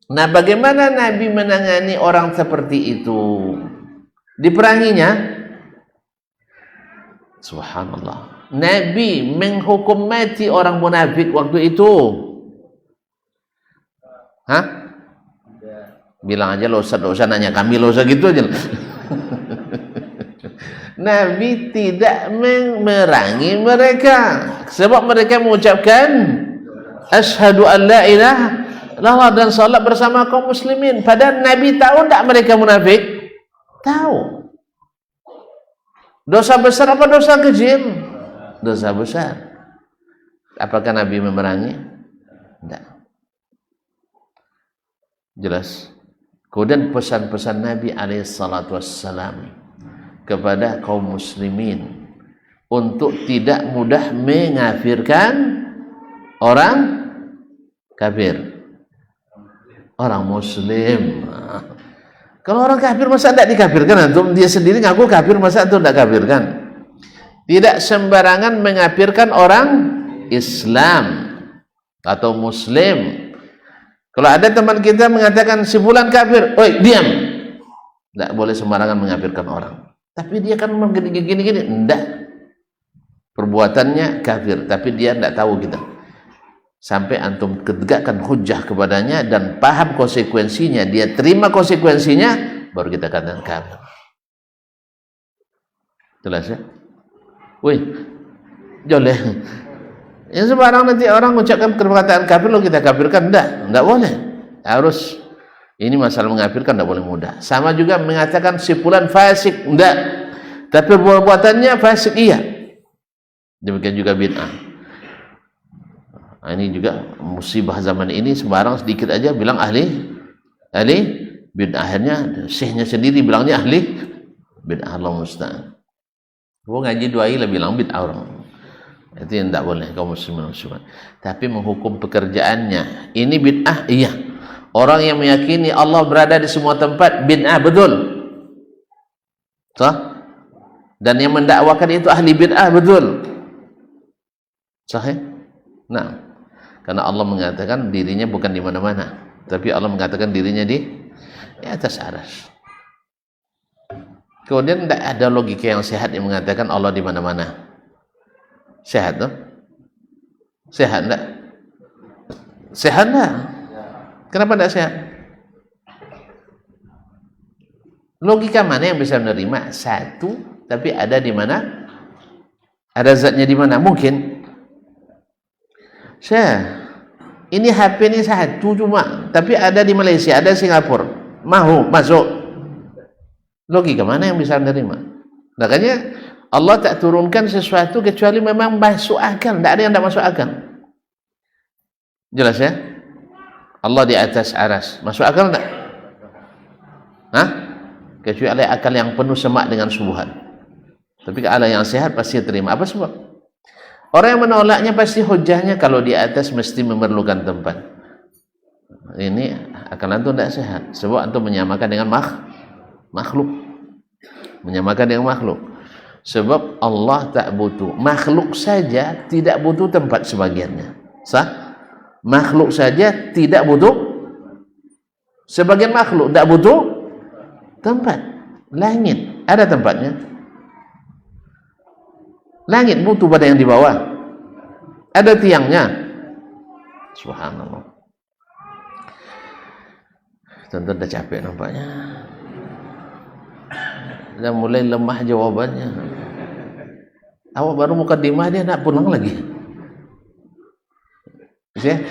Nah, bagaimana Nabi menangani orang seperti itu? Diperanginya? Subhanallah. Nabi menghukum mati orang munafik waktu itu. Bilang aja lo usah nanya kami lo usah gitu aja. Nabi tidak memerangi mereka sebab mereka mengucapkan asyhadu an la ilaha illallah dan salat bersama kaum muslimin. Padahal Nabi tahu tak mereka munafik? Tahu. Dosa besar apa dosa kecil? Dosa besar. Apakah Nabi memerangi? Tidak. Jelas. Kemudian pesan-pesan Nabi alaihissalatu wassalam kepada kaum muslimin untuk tidak mudah mengafirkan orang kafir, orang muslim. Kalau orang kafir masa tidak dikafirkan? Antum dia sendiri ngaku kafir, masa itu tidak kafirkan? Tidak sembarangan mengafirkan orang Islam atau muslim. Kalau ada teman kita mengatakan si fulan kafir, oi diam. Tidak boleh sembarangan mengkafirkan orang. Tapi dia kan gini-gini, enggak. Perbuatannya kafir, tapi dia tidak tahu kita. Sampai antum tegakkan hujjah kepadanya dan paham konsekuensinya, dia terima konsekuensinya, baru kita katakan kafir. Jelas ya? Wih, joleh. Yang sembarang nanti orang mengucapkan perkataan kafir lalu kita kafirkan, enggak boleh. Harus, ini masalah mengkafirkan tidak boleh mudah. Sama juga mengatakan si fulan fasik, enggak. Tapi perbuatannya fasik, iya. Demikian juga bid'ah. Nah, ini juga musibah zaman ini, sembarang sedikit aja bilang ahli bid'ah. Akhirnya syekhnya sendiri bilangnya ahli bid'ah. Allah musta'an. Gua ngaji dua lah bilang bid'ah orang. Itu yang tidak boleh kaum muslimin muslimat. Tapi menghukum pekerjaannya, ini bid'ah, iya. Orang yang meyakini Allah berada di semua tempat, bid'ah, betul. Sah? Dan yang mendakwakan itu ahli bid'ah, betul. Sahih? Nah, karena Allah mengatakan dirinya bukan di mana-mana, tapi Allah mengatakan dirinya di atas arsy. Kemudian tidak ada logika yang sehat yang mengatakan Allah di mana-mana. Sehat tuh? Sehat enggak? Sehat enggak? Kenapa enggak sehat? Logika mana yang bisa menerima satu, tapi ada di mana? Ada zatnya di mana? Mungkin. Ini HP ini satu cuma, tapi ada di Malaysia, ada di Singapura. Mahu masuk. Logika mana yang bisa menerima? Makanya Allah tak turunkan sesuatu kecuali memang masuk akal. Tidak ada yang tidak masuk akal. Jelas ya? Allah di atas aras. Masuk akal tidak? Hah? Kecuali akal yang penuh semak dengan subuhan. Tapi kalau yang sehat pasti terima. Apa sebab? Orang yang menolaknya pasti hujahnya kalau di atas mesti memerlukan tempat. Ini akal antum tidak sehat. Sebab antum menyamakan dengan makhluk. Menyamakan dengan makhluk. Sebab Allah tak butuh. Makhluk saja tidak butuh tempat sebagiannya. Sah? Makhluk saja tidak butuh. Sebagian makhluk tidak butuh tempat. Langit ada tempatnya. Langit butuh pada yang di bawah. Ada tiangnya. Subhanallah. Tentu dah capek nampaknya. Dah mulai lemah jawabannya. Awak baru mukadimah dia nak pulang lagi. Ya?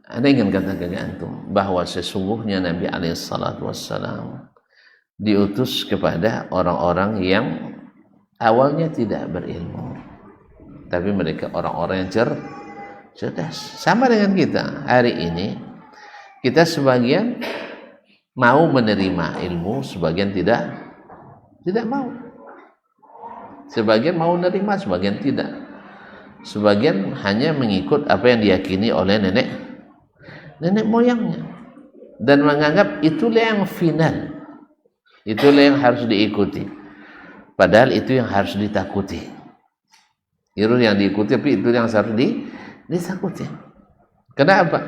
Anda ingin katakan antum bahwa sesungguhnya Nabi SAW diutus kepada orang-orang yang awalnya tidak berilmu, tapi mereka orang-orang yang cerdas. Sama dengan kita hari ini, kita sebagian mau menerima ilmu, sebagian tidak mau. Sebagian mau menerima, sebagian tidak. Sebagian hanya mengikut apa yang diyakini oleh nenek moyangnya dan menganggap itulah yang final, itulah yang harus diikuti. Padahal itu yang harus ditakuti. Itu yang diikuti, tapi itu yang harus ditakuti. Kenapa?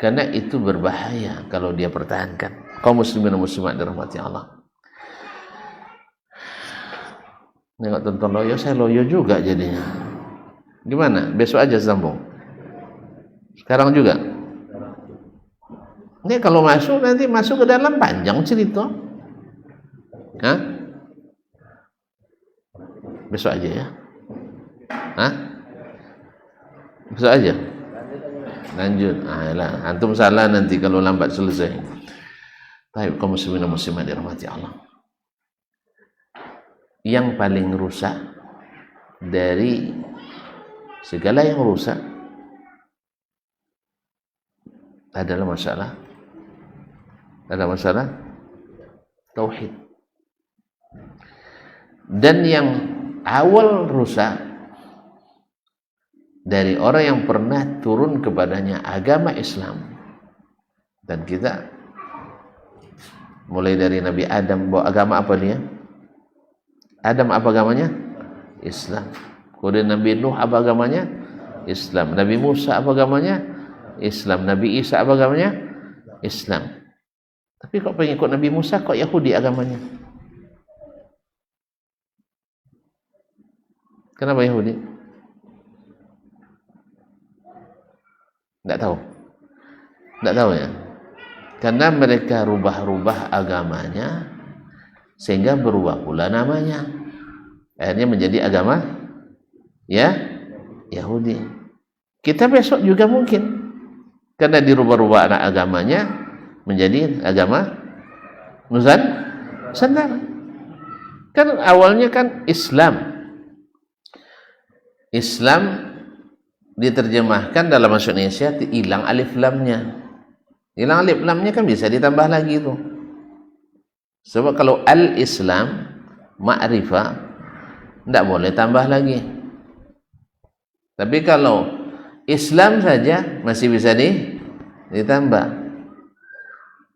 Karena itu berbahaya kalau dia pertahankan. Kaum muslimin dan muslimat dirahmati Allah. Nengok tonton loyo, saya loyo juga jadinya. Gimana? Besok aja sambung. Sekarang juga. Ini kalau masuk nanti masuk ke dalam panjang cerita. Hah? Besok aja ya. Hah? Besok aja. Lanjut. Alah, antum salah nanti kalau lambat selesai. Baik, kaum muslimin dan muslimat dirahmati Allah. Yang paling rusak dari segala yang rusak adalah masalah tauhid. Dan yang awal rusak dari orang yang pernah turun kepadanya agama Islam, dan kita mulai dari Nabi Adam, bawa agama apa dia? Adam apa agamanya? Islam. Kemudian Nabi Nuh apa agamanya? Islam. Nabi Musa apa agamanya? Islam. Nabi Isa apa agamanya? Islam. Tapi kok pengikut Nabi Musa kok Yahudi agamanya? Kenapa Yahudi? Tidak tahu. Tidak tahu ya. Karena mereka rubah-rubah agamanya sehingga berubah pula namanya. Akhirnya menjadi agama ya Yahudi. Kita besok juga mungkin karena dirubah-rubah anak agamanya menjadi agama Nusantara. Kan awalnya kan Islam diterjemahkan dalam bahasa Indonesia hilang alif lamnya. Hilang alif lamnya kan bisa ditambah lagi itu. Sebab kalau al-Islam ma'rifah tidak boleh tambah lagi. Tapi kalau Islam saja masih bisa ditambah.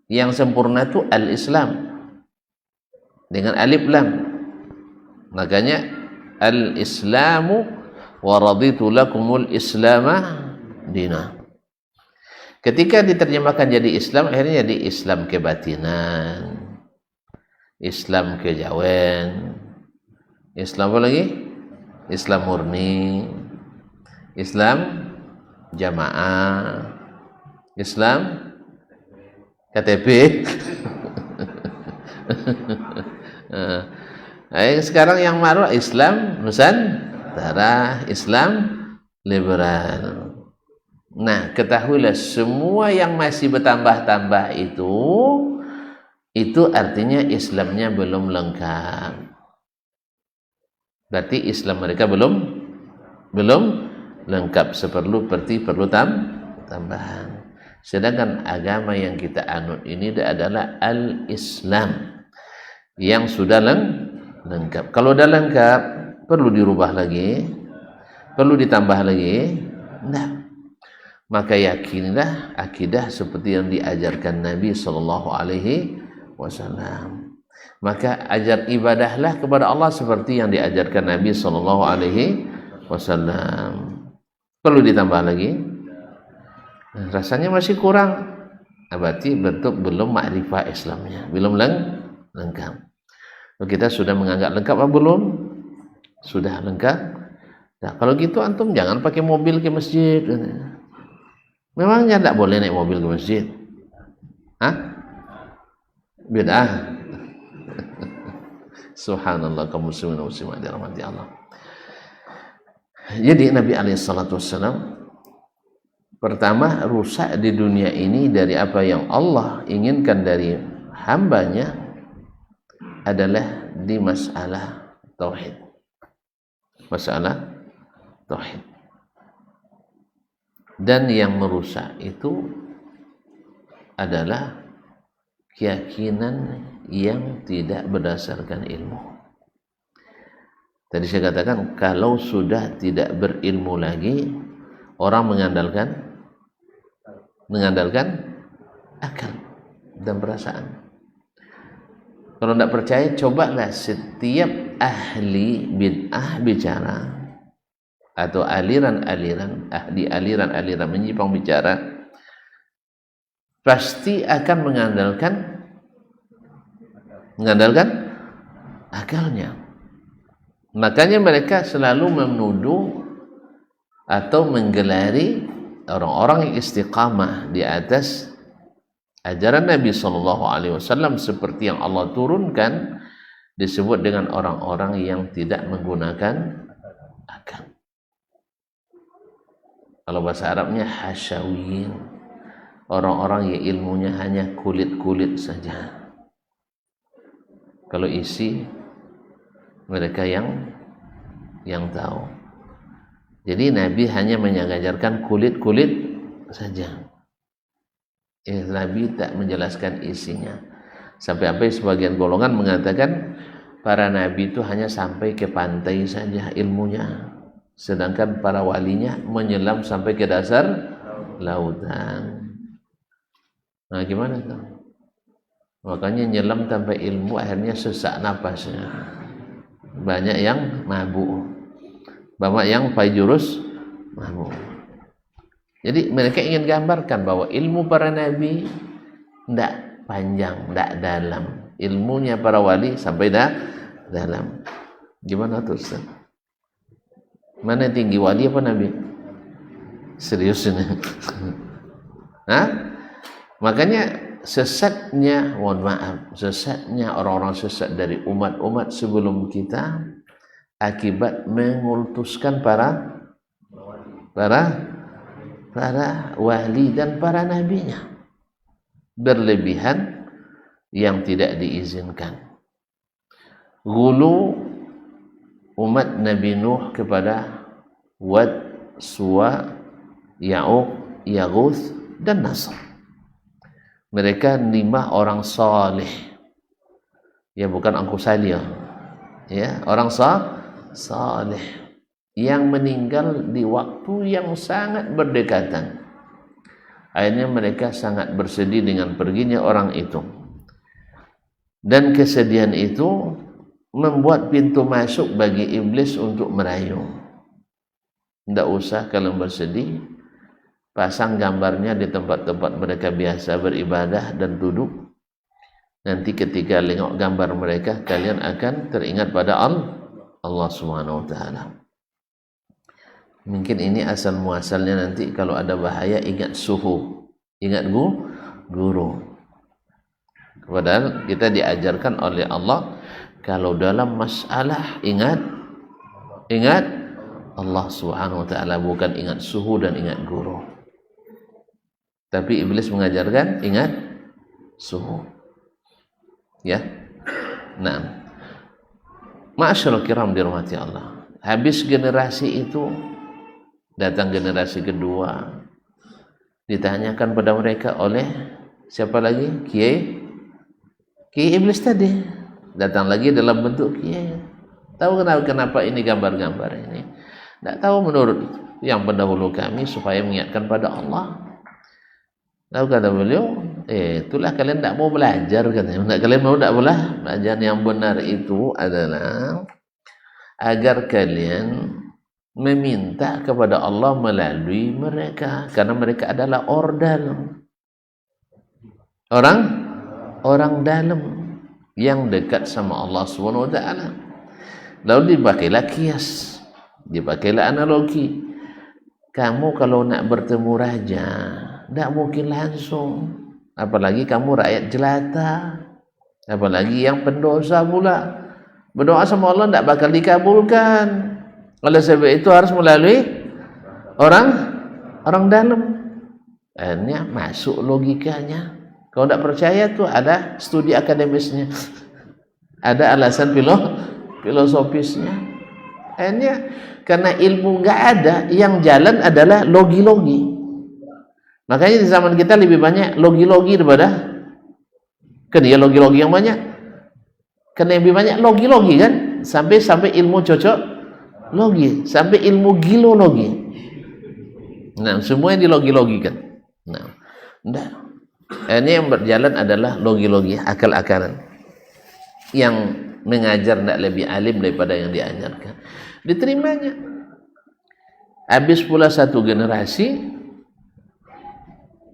Yang sempurna itu al-Islam dengan alif lam. Makanya al-Islamu wa raditu lakumul Islama dina. Ketika diterjemahkan jadi Islam, akhirnya jadi Islam kebatinan, Islam kejawen, Islam apa lagi? Islam murni, Islam jamaah, Islam KTP. Sekarang yang baru Islam Nusantara, Islam liberal. Nah, ketahuilah semua yang masih bertambah-tambah itu artinya Islamnya belum lengkap. Berarti Islam mereka belum lengkap, perlu tambahan. Sedangkan agama yang kita anut ini adalah al-Islam yang sudah lengkap. Kalau sudah lengkap, perlu dirubah lagi, perlu ditambah lagi? Tidak. Maka yakinlah akidah seperti yang diajarkan Nabi Sallallahu Alaihi Wasallam. Maka ajar ibadahlah kepada Allah seperti yang diajarkan Nabi Sallallahu Alaihi Wasallam. Perlu ditambah lagi? Rasanya masih kurang. Berarti bentuk belum makrifah Islamnya, belum lengkap. Kita sudah menganggap lengkap atau belum? Sudah lengkap. Nah, kalau gitu antum jangan pakai mobil ke masjid. Memangnya tidak boleh naik mobil ke masjid? Hah? Bid'ah. Subhanallah, kaum muslimin dan muslimat dirahmati Allah. Jadi Nabi SAW pertama rusak di dunia ini dari apa yang Allah inginkan dari hambanya adalah di masalah tauhid. Masalah tauhid. Dan yang merusak itu adalah keyakinan yang tidak berdasarkan ilmu. Tadi saya katakan kalau sudah tidak berilmu lagi, orang mengandalkan akal dan perasaan. Kalau tidak percaya, cobalah setiap ahli bid'ah bicara atau aliran-aliran menyimpang bicara, pasti akan mengandalkan akalnya. Makanya mereka selalu menuduh atau menggelari orang-orang yang istiqamah di atas ajaran Nabi SAW seperti yang Allah turunkan, disebut dengan orang-orang yang tidak menggunakan akal. Kalau bahasa Arabnya hasyawiyin, orang-orang yang ilmunya hanya kulit-kulit saja. Kalau isi mereka yang tahu. Jadi Nabi hanya mengajarkan kulit-kulit saja. Nabi tak menjelaskan isinya. Sampai-sampai sebagian golongan mengatakan para nabi itu hanya sampai ke pantai saja ilmunya, sedangkan para walinya menyelam sampai ke dasar lautan. Nah, gimana tuh? Makanya nyelam tanpa ilmu akhirnya sesak napasnya. Banyak yang mabuk, banyak yang fajurus mabuk. Jadi mereka ingin gambarkan bahwa ilmu para nabi
panjang, tidak dalam. Ilmunya para wali sampai dalam. Gimana tuh Ustaz? Mana yang tinggi, wali apa nabi? Serius ini? Hah? Makanya sesatnya, mohon maaf, sesatnya orang-orang sesat dari umat-umat sebelum kita akibat mengultuskan para wali dan para nabinya, berlebihan yang tidak diizinkan. Gulu umat Nabi Nuh kepada Wad, Suwa, Ya'uq, Yaghuth dan Nasr. Mereka 5 orang saleh. Ya, bukan angku salih. Ya, orang saleh yang meninggal di waktu yang sangat berdekatan. Akhirnya mereka sangat bersedih dengan perginya orang itu. Dan kesedihan itu membuat pintu masuk bagi iblis untuk merayu. Tidak usah kalian bersedih, pasang gambarnya di tempat-tempat mereka biasa beribadah dan duduk. Nanti ketika lihat gambar mereka, kalian akan teringat pada Allah Subhanahu wa taala. Mungkin ini asal muasalnya, nanti kalau ada bahaya ingat suhu, ingat guru. Padahal kita diajarkan oleh Allah, kalau dalam masalah ingat Allah Subhanahu wa taala, bukan ingat suhu dan ingat guru. Tapi iblis mengajarkan ingat suhu. Ya. Nah, ma'asyiral kiram dirahmati Allah. Habis generasi itu, datang generasi kedua, ditanyakan pada mereka oleh siapa lagi? Kiai iblis tadi. Datang lagi dalam bentuk kiai. Tahu kenapa ini gambar-gambar ini? Tidak tahu, menurut yang pendahulu kami supaya mengingatkan pada Allah. Tahu kata beliau, itulah kalian tidak mau belajar katanya. Kalian mau tidak boleh belajar. Yang benar itu adalah agar kalian meminta kepada Allah melalui mereka, karena mereka adalah orang dalam yang dekat sama Allah Subhanahu wa taala. Lalu dipakailah kias, dipakailah analogi. Kamu kalau nak bertemu raja, tidak mungkin langsung, apalagi kamu rakyat jelata, apalagi yang pendosa pula. Berdoa sama Allah tidak bakal dikabulkan. Oleh sebab itu harus melalui orang dalam. Akhirnya masuk logikanya. Kalau tidak percaya tuh ada studi akademisnya, ada alasan filosofisnya. Akhirnya karena ilmu nggak ada, yang jalan adalah logi-logi. Makanya di zaman kita lebih banyak logi-logi daripada logi-logi yang banyak. Karena lebih banyak logi-logi kan, sampai ilmu cocok logi, sampai ilmu gilologi. Nah, semua yang dilogi-logikan. Nah, enggak. Ini yang berjalan adalah logi-logi, akal-akalan. Yang mengajar tidak lebih alim daripada yang diajarkan. Diterimanya. Habis pula satu generasi,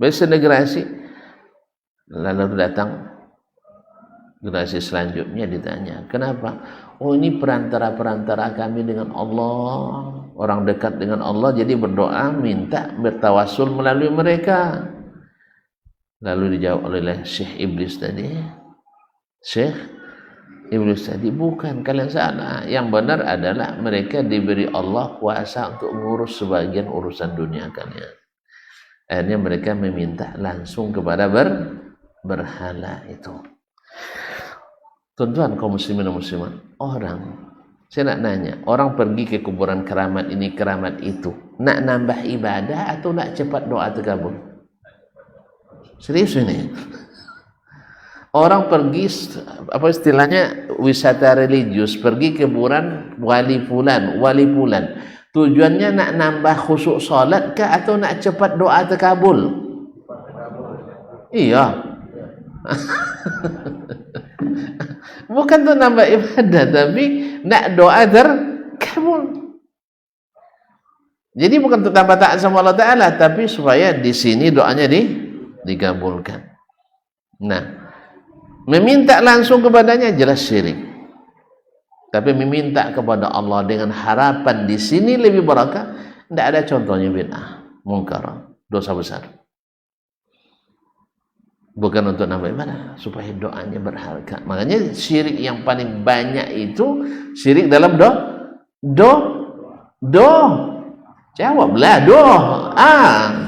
generasi, lalu datang generasi selanjutnya, ditanya, kenapa? Oh, ini perantara-perantara kami dengan Allah, orang dekat dengan Allah, jadi berdoa, minta, bertawasul melalui mereka. Lalu dijawab oleh Syekh Iblis tadi, bukan, kalian salah. Yang benar adalah mereka diberi Allah kuasa untuk mengurus sebagian urusan dunia kalian. Akhirnya mereka meminta langsung kepada berhala itu. Tuan-tuan kaum muslimin dan muslimat, saya nak nanya, orang pergi ke kuburan keramat ini, keramat itu, nak nambah ibadah atau nak cepat doa terkabul? Serius ini. Orang pergi, apa istilahnya, wisata religius, pergi ke kuburan wali fulan. Tujuannya nak nambah khusyuk salat kah atau nak cepat doa terkabul? Iya. Bukan tuh nambah ibadah, tapi nak doa terkabul. Jadi bukan untuk tambah taat sama Allah Ta'ala, tapi supaya di sini doanya dikabulkan.
Nah, meminta langsung kepadanya jelas syirik. Tapi meminta kepada Allah dengan harapan di sini lebih barakah, tidak ada contohnya bid'ah, mungkar, dosa besar. Bukan untuk nambah ibadah, supaya doanya berharga. Makanya syirik yang paling banyak itu syirik dalam jawablah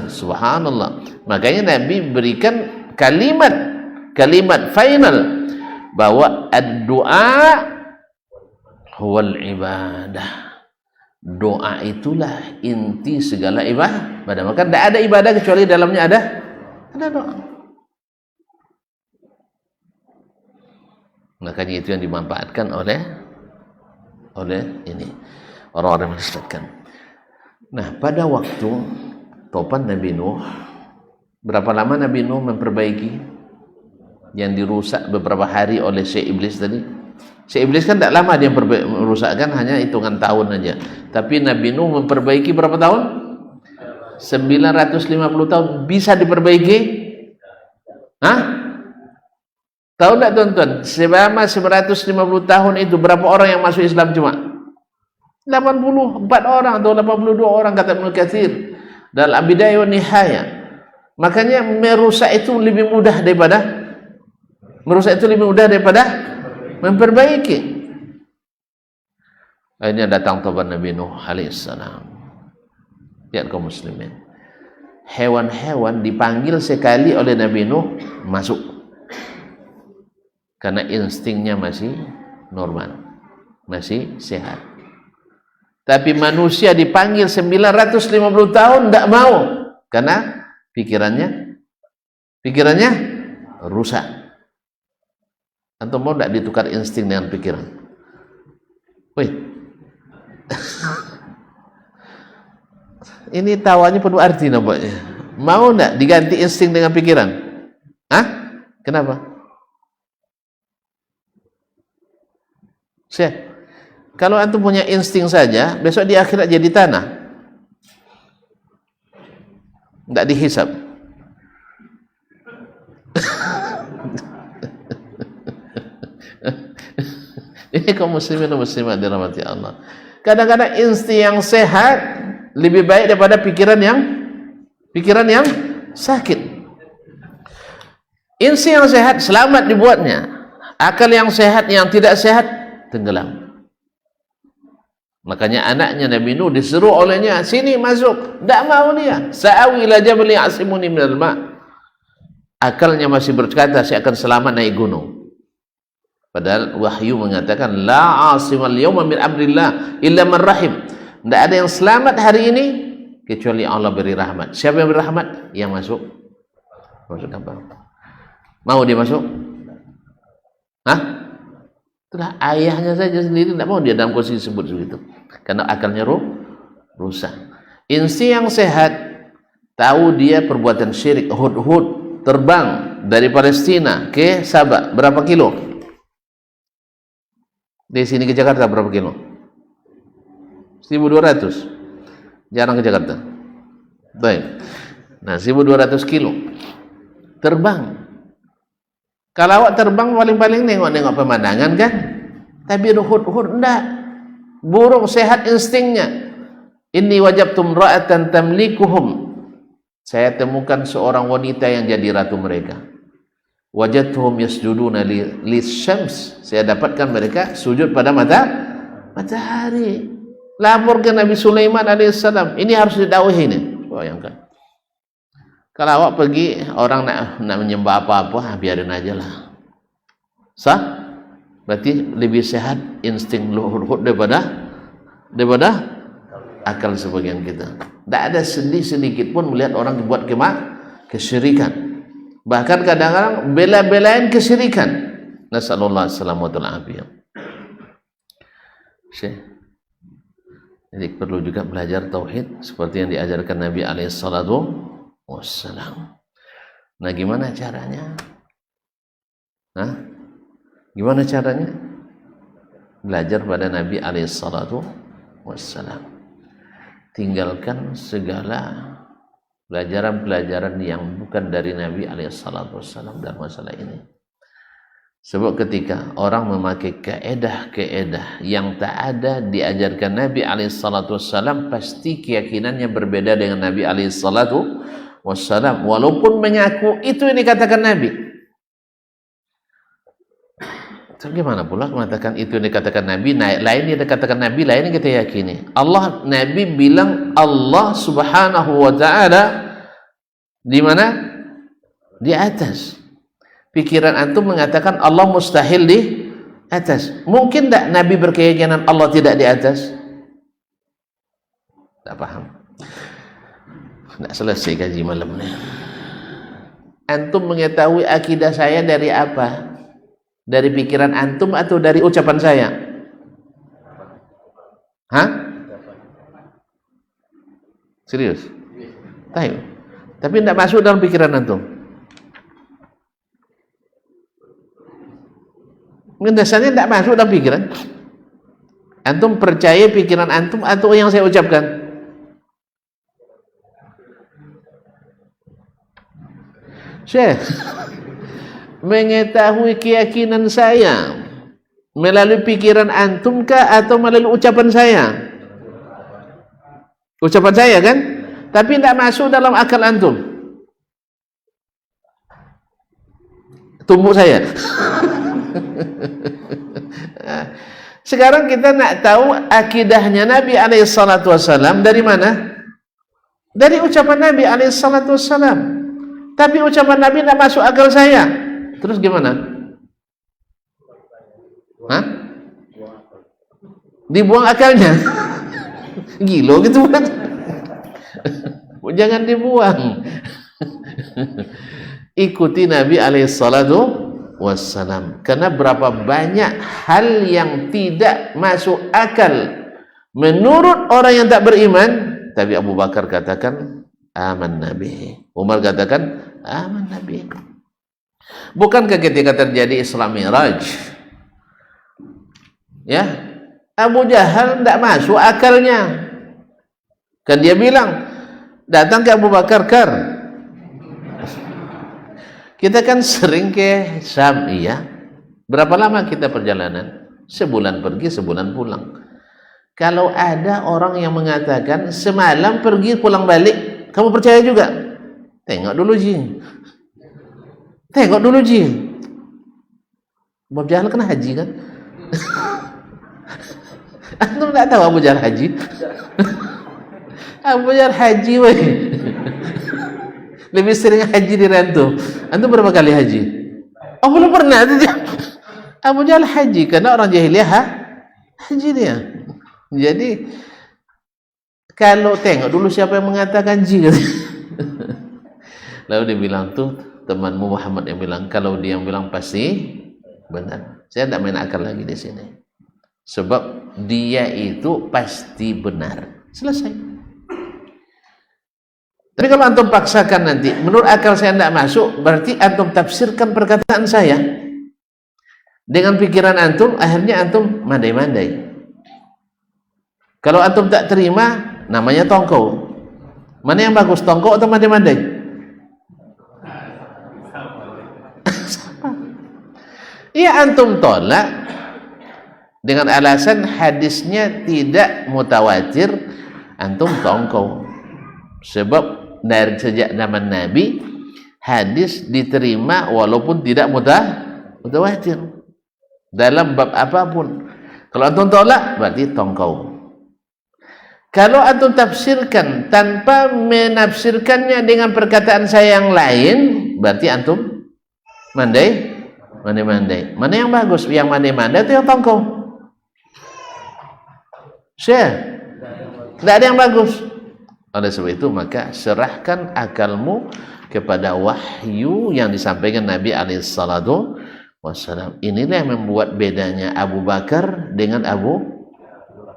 subhanallah. Makanya Nabi berikan kalimat final bahwa ad-du'a huwal ibadah. Doa itulah inti segala ibadah. Maka tidak ada ibadah kecuali dalamnya ada doa. Makanya itu yang dimanfaatkan oleh ini orang-orang yang. Nah, pada waktu topan Nabi Nuh, berapa lama Nabi Nuh memperbaiki yang dirusak beberapa hari oleh Syekh Iblis tadi? Syekh Iblis kan tidak lama dia merusakkan, hanya hitungan tahun aja. Tapi Nabi Nuh memperbaiki berapa tahun? 950 tahun. Bisa diperbaiki? Hah? Tahu tidak tuan-tuan? Selama 950 tahun itu berapa orang yang masuk Islam cuma? 84 orang atau 82 orang kata Ibnu Katsir dalam Bidayah wa Nihayah. Makanya merusak itu lebih mudah daripada memperbaiki. Akhirnya datang taubat Nabi Nuh alaihissalam. Lihat kaum muslimin, hewan-hewan dipanggil sekali oleh Nabi Nuh masuk karena instingnya masih normal, masih sehat. Tapi manusia dipanggil 950 tahun tidak mau karena pikirannya rusak. Antum mau tidak ditukar insting dengan pikiran? Wih, ini tawanya penuh arti nampaknya. Mau tidak diganti insting dengan pikiran? Hah? Kenapa? Kalau antum punya insting saja, besok di akhirat jadi tanah, tidak dihisab. Ini kaum muslimin dan muslimat dirahmati Allah. Kadang-kadang insting yang sehat lebih baik daripada pikiran yang sakit. Insting yang sehat selamat dibuatnya, akal yang sehat yang tidak sehat tenggelam. Makanya anaknya Nabi Nuh diseru olehnya, sini masuk, tidak mau dia. Sa'awi ila jabali asimuni minal ma'. Akalnya masih berkata saya akan selamat naik gunung. Padahal wahyu mengatakan la asimal yawma min amrillah illa man rahim. Tidak ada yang selamat hari ini kecuali Allah beri rahmat. Siapa yang beri rahmat? Yang masuk kapal. Mau dia masuk? Hah? Itulah ayahnya saja sendiri tidak mau dia dalam posisi sebut begitu. Karena akalnya rusak. Insting yang sehat tahu dia perbuatan syirik. Hud terbang dari Palestina ke Sabah berapa kilo? Dari sini ke Jakarta berapa kilo? 1.200. Jarang ke Jakarta. Baik. Nah, 1.200 kilo. Terbang. Kalau awak terbang paling-paling nengok-nengok pemandangan kan? Tapi Hud enggak. Burung sehat instingnya. Inni wajabtum ra'atan tamlikuhum. Saya temukan seorang wanita yang jadi ratu mereka. Wajadtuhum yasjuduna lisyams. Saya dapatkan mereka sujud pada matahari. Lapor ke Nabi Sulaiman alaihissalam. Ini harus didakwahi ini. Bayangkan. Kalau awak pergi orang nak menyembah apa-apa, biarin aja lah. Sah? Berarti lebih sehat insting Hud daripada akal sebagian kita. Tak ada sedikit pun melihat orang buat kesyirikan. Bahkan kadang-kadang bela-belain kesyirikan. Nasallallahu alaihi wasallam. Jadi perlu juga belajar tauhid seperti yang diajarkan Nabi alaihi salatu wassalam. Nah, gimana caranya? Gimana caranya? Belajar pada Nabi alaihi salatu wassalam. Tinggalkan segala pelajaran-pelajaran yang bukan dari Nabi SAW dalam masalah ini. Sebab ketika orang memakai keedah-keedah yang tak ada diajarkan Nabi SAW, pasti keyakinannya berbeda dengan Nabi SAW, walaupun mengaku itu yang dikatakan Nabi. Bagaimana pula mengatakan itu yang dikatakan Nabi, lain yang dikatakan Nabi, lain yang kita yakini. Nabi bilang Allah Subhanahu wa ta'ala di mana? Di atas. Pikiran antum mengatakan Allah mustahil di atas. Mungkin tak Nabi berkeyakinan Allah tidak di atas? Tak paham. Tak selesai kaji malam ni. Antum mengetahui akidah saya dari apa? Dari pikiran antum atau dari ucapan saya? Hah? Serius? Tapi tidak masuk dalam pikiran antum. Dasarnya tidak masuk dalam pikiran. Antum percaya pikiran antum atau yang saya ucapkan? Syekh, mengetahui keyakinan saya melalui pikiran antum kah atau melalui ucapan saya? Ucapan saya kan? Tapi tidak masuk dalam akal antum. Tumbuk saya. Sekarang kita nak tahu akidahnya Nabi SAW dari mana? Dari ucapan Nabi SAW. Tapi ucapan Nabi tidak masuk akal saya. Terus gimana? Hah? Dibuang akalnya? Gila gitu kan? Jangan dibuang. Ikuti Nabi SAW. Karena berapa banyak hal yang tidak masuk akal menurut orang yang tak beriman, tapi Abu Bakar katakan aman Nabi, Umar katakan aman Nabi. Bukankah ketika terjadi Isra Mi'raj, ya, Abu Jahal tidak masuk akalnya, kan dia bilang datang ke Abu Bakar, kita kan sering ke Syam, iya. Berapa lama kita perjalanan? Sebulan pergi, sebulan pulang. Kalau ada orang yang mengatakan semalam pergi pulang balik, kamu percaya juga? Tengok dulu Ji. Tengok dulu Ji. Abu Jahal kan haji kan? Antum tak tahu Abu Jahal haji? Abu Jahal haji weh. Lebih sering haji di Rantu. Antum berapa kali haji? Oh, belum pernah. Abu Jahal haji karena orang jahiliyah haji dia. Jadi kalau tengok dulu siapa yang mengatakan ji. Lalu dia bilang tuh temanmu Muhammad yang bilang, kalau dia yang bilang pasti benar. Saya tidak main akal lagi di sini. Sebab dia itu pasti benar. Selesai. Tapi kalau antum paksakan nanti, menurut akal saya tidak masuk, berarti antum tafsirkan perkataan saya dengan pikiran antum, akhirnya antum mandai-mandai. Kalau antum tak terima, namanya tongkol. Mana yang bagus, tongkol atau mandai-mandai? Iya, antum tolak dengan alasan hadisnya tidak mutawatir, antum tongkol. Sebab dari sejak zaman Nabi hadis diterima walaupun tidak mutawatir dalam bab apapun. Kalau antum tolak berarti tongkau. Kalau antum tafsirkan tanpa menafsirkannya dengan perkataan saya yang lain, berarti antum mandai-mandai. Mana yang bagus? Yang mandai-mandai itu yang tongkau. Syekh, tidak ada yang bagus. Oleh sebab itu maka serahkan akalmu kepada wahyu yang disampaikan Nabi SAW. Inilah yang membuat bedanya Abu Bakar dengan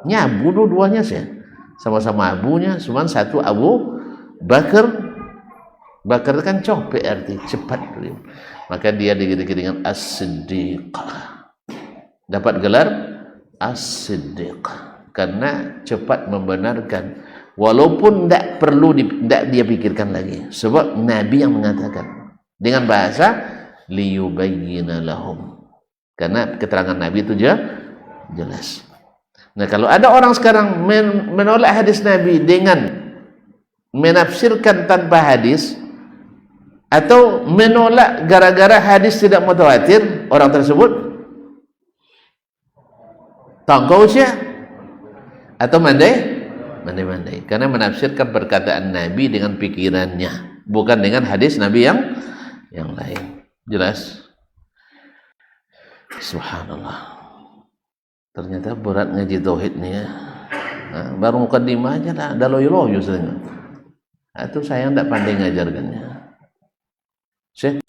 Nyabu dua-duanya sih. Sama-sama abunya, cuma satu Abu Bakar. Bakar kan copet arti cepat. Maka dia digelar dengan As-Siddiq. Dapat gelar As-Siddiq karena cepat membenarkan
walaupun tidak perlu tidak dia pikirkan lagi, sebab Nabi yang mengatakan dengan bahasa liyubayyina lahum, karena keterangan Nabi itu jelas. Nah, kalau ada orang sekarang menolak hadis Nabi dengan menafsirkan tanpa hadis, atau menolak gara-gara hadis tidak mutawatir, orang tersebut tangkau usia atau mandai, karena menafsirkan perkataan Nabi dengan pikirannya, bukan dengan hadis Nabi yang lain. Jelas? Subhanallah. Ternyata berat ngaji tauhid nih ya. Nah, baru mukadimah aja dah loyo-loyo saja. Itu saya tidak pandai ngajarkannya. Syekh,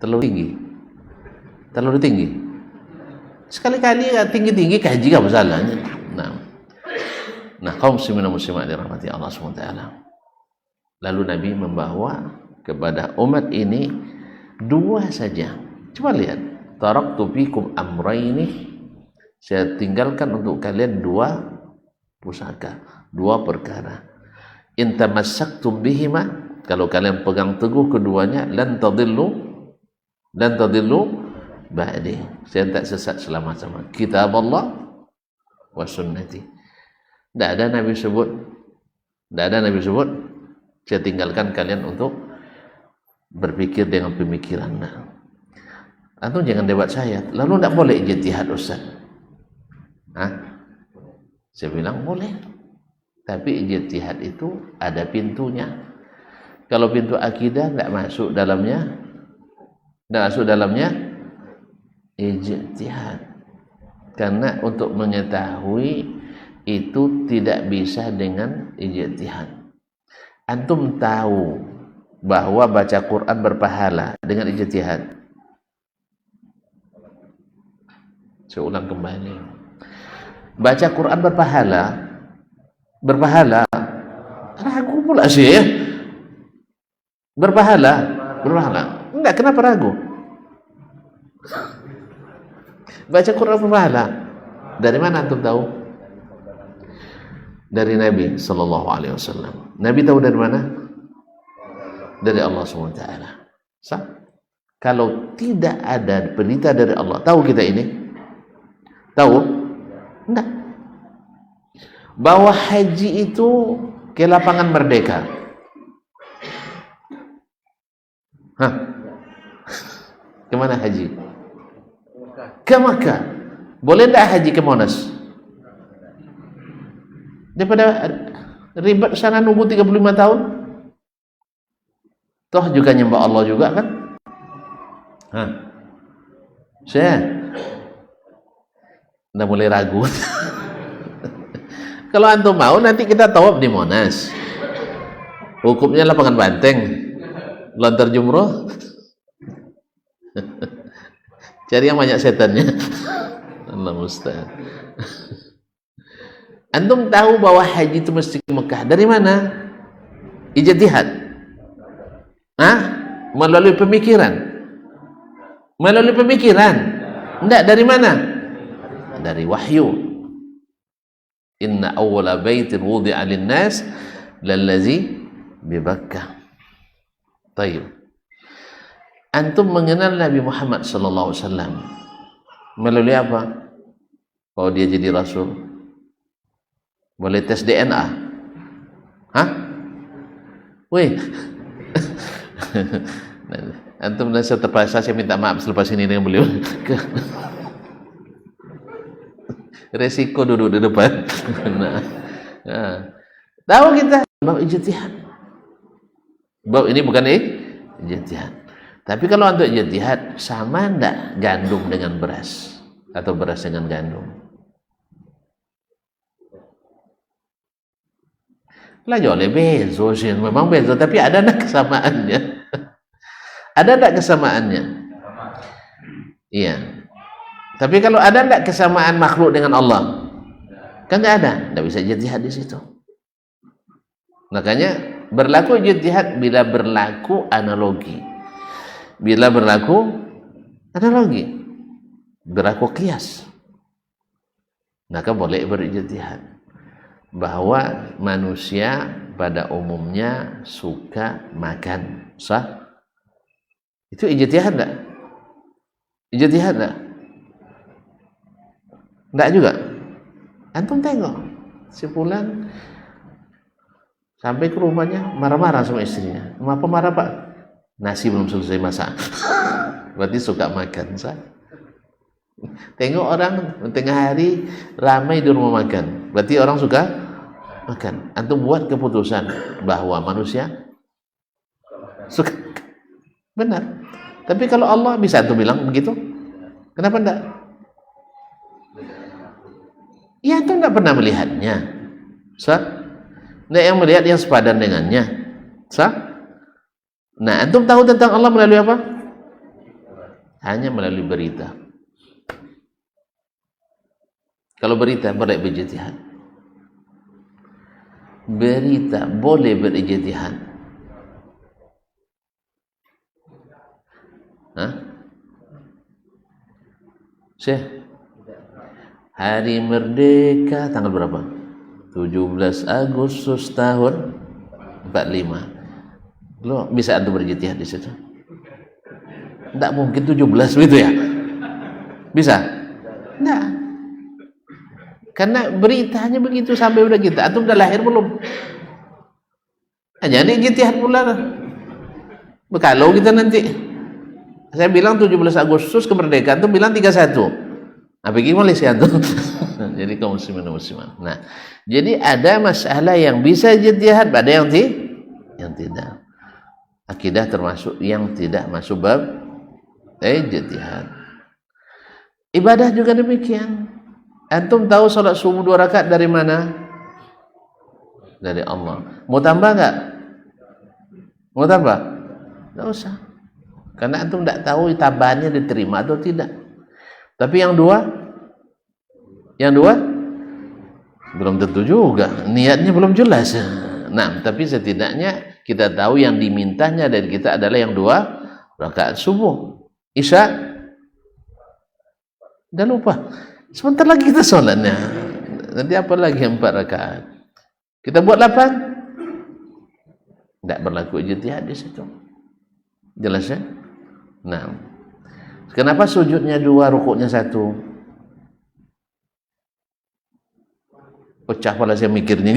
terlalu tinggi. Sekali-kali ya, tinggi-tinggi kaji apa salahnya. Nah, kaum muslimin dan muslimat dirahmati Allah SWT. Lalu Nabi membawa kepada umat ini dua saja. Coba lihat, taraktu fikum amraini, saya tinggalkan untuk kalian dua pusaka, dua perkara. In tamassaktum bihima, kalau kalian pegang teguh keduanya, lan tadillu ba'di, saya tak sesat selama-lamanya. Kitab Allah wa sunnati. Tidak ada Nabi sebut, saya tinggalkan kalian untuk berpikir dengan pemikiran. Antum jangan debat saya, lalu tidak boleh ijtihad Ustaz. Saya bilang boleh, tapi ijtihad itu ada pintunya. Kalau pintu akidah tidak masuk dalamnya ijtihad, karena untuk mengetahui itu tidak bisa dengan ijtihad. Antum tahu bahwa baca Quran berpahala dengan ijtihad? Saya ulang kembali. Baca Quran berpahala. Ragu pula sih ya. Berpahala. Enggak, kenapa ragu? Baca Quran berpahala. Dari mana antum tahu? Dari Nabi sallallahu alaihi wasallam. Nabi tahu dari mana? Dari Allah SWT. Kalau tidak ada berita dari Allah, tahu kita ini? Tahu? Enggak. Bahwa haji itu ke lapangan Merdeka. Kemana haji? Ke Makkah. Boleh tidak haji ke Monas? Daripada ribet sana nunggu 35 tahun. Toh juga nyembah Allah juga kan? Saya udah mulai ragu. Kalau antum mau nanti kita tawaf di Monas. Hukumnya lapangan banteng. Lontar jumroh. Cari yang banyak setannya. Allah musta'an. Antum tahu bahwa haji itu mesti ke Mekah. Dari mana? Ijtihad. Melalui pemikiran. Enggak, dari mana? Dari wahyu. Inna awwala baitin wudi'a lin-nas lallazi bi Bakkah. Tayyib. Antum mengenal Nabi Muhammad sallallahu alaihi wasallam melalui apa? Kalau dia jadi rasul, boleh tes DNA. Wih. Antum dan saya terpaksa saya minta maaf selepas ini dengan beliau. Resiko duduk di depan. Tahu kita bab ijtihad. Bab ini bukan ijtihad. Tapi kalau untuk ijtihad, sama enggak gandum dengan beras atau beras dengan gandum? Lah jole bezo sih, memang bezo, tapi ada enggak kesamaannya? Ada enggak kesamaannya? Iya. Tapi kalau ada enggak kesamaan makhluk dengan Allah? Kan enggak ada, enggak bisa ijtihad di situ. Makanya berlaku ijtihad bila berlaku analogi. Bila berlaku analogi, berlaku qiyas, maka boleh berijtihad. bahwa manusia pada umumnya suka makan. Sah? Itu ijtihad enggak? Ijtihad enggak? Enggak juga. Antum tengok si fulan sampai ke rumahnya marah-marah sama istrinya. Kenapa marah, Pak? Nasi belum selesai masak. Berarti suka makan, sah? Tengok orang tengah hari ramai di rumah makan, berarti orang suka makan. Antum buat keputusan bahwa manusia suka, benar. Tapi kalau Allah bisa antum bilang begitu, kenapa enggak? Ya antum enggak pernah melihatnya, sah? Enggak yang melihat yang sepadan dengannya, sah? Nah, antum tahu tentang Allah melalui apa? Hanya melalui berita. Kalau berita boleh berijtihad. Berita boleh berijtihad. Hah? Syekh, hari merdeka tanggal berapa? 17 Agustus tahun 45. Lo bisa antum berijtihad di situ? Enggak mungkin 17 begitu ya? Bisa? Enggak. Karena beritanya begitu sampai udah kita. Antum udah lahir belum? Jadi ijtihad pula. Kalau kita nanti, saya bilang 17 Agustus kemerdekaan, antum bilang 31. Apa gimana sih antum? Jadi kaum muslimin dan muslimat. Nah, jadi ada masalah yang bisa ijtihad, ada yang tidak. Akidah termasuk yang tidak masuk bab ijtihad. Ibadah juga demikian. Antum tahu salat subuh 2 rakaat dari mana? Dari Allah. Mau tambah enggak? Mau tambah? Enggak usah. Karena antum enggak tahu tambahannya diterima atau tidak. Tapi yang dua belum tentu juga. Niatnya belum jelas. Nah, tapi setidaknya kita tahu yang dimintanya dari kita adalah yang 2 rakaat subuh. Isya udah lupa. Sebentar lagi kita sholatnya. Nanti apa lagi 4 rakaat? Kita buat 8. Tidak berlaku ijtihad di situ. Jelas ya? Nah, kenapa sujudnya 2, rukuknya 1? Pecah pala saya mikirnya.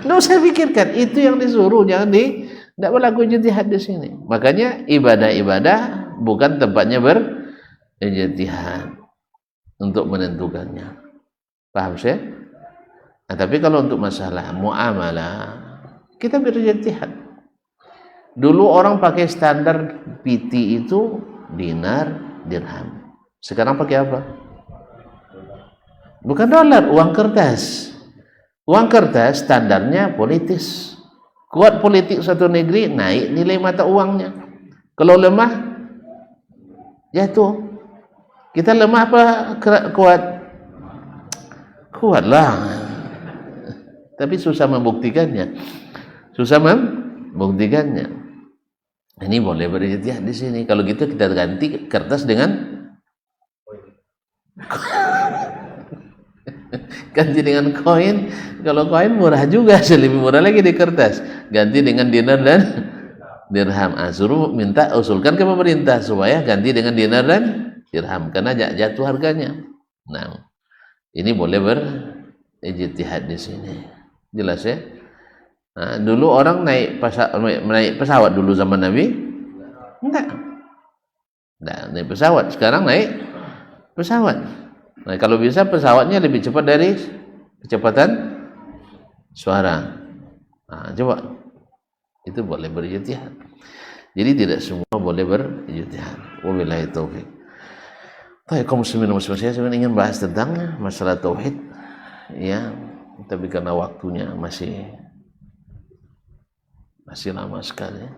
Nggak usah pikirkan. Itu yang disuruh, jangan tidak berlaku ijtihad di sini. Makanya ibadah-ibadah bukan tempatnya berijtihad untuk menentukannya. Paham sih? Nah, tapi kalau untuk masalah muamalah kita berijtihad. Dulu orang pakai standar PT itu dinar, dirham. Sekarang pakai apa? Bukan dolar, uang kertas. Uang kertas standarnya politis. Kuat politik suatu negeri, naik nilai mata uangnya. Kalau lemah, jatuh. Kita lemah apa kuat? Kuatlah. Tapi susah membuktikannya. Ini boleh berijtihad di sini. Kalau gitu kita ganti kertas dengan koin. Kalau koin murah juga, lebih murah lagi di kertas. Ganti dengan dinar dan dirham. Suruh minta usulkan ke pemerintah supaya ganti dengan dinar dan dirham, karena jatuh harganya. Nah, ini boleh berijtihad di sini. Jelas ya? Nah, dulu orang naik pesawat dulu zaman Nabi? Enggak, naik pesawat. Sekarang naik pesawat. Nah, kalau bisa pesawatnya lebih cepat dari kecepatan suara. Nah, coba. Itu boleh berijtihad. Jadi tidak semua boleh berijtihad. Wabillahi taufik. Baik, kaum muslimin dan muslimat, saya sebenarnya ingin bahas tentang masalah tauhid, ya, tapi karena waktunya masih lama sekali,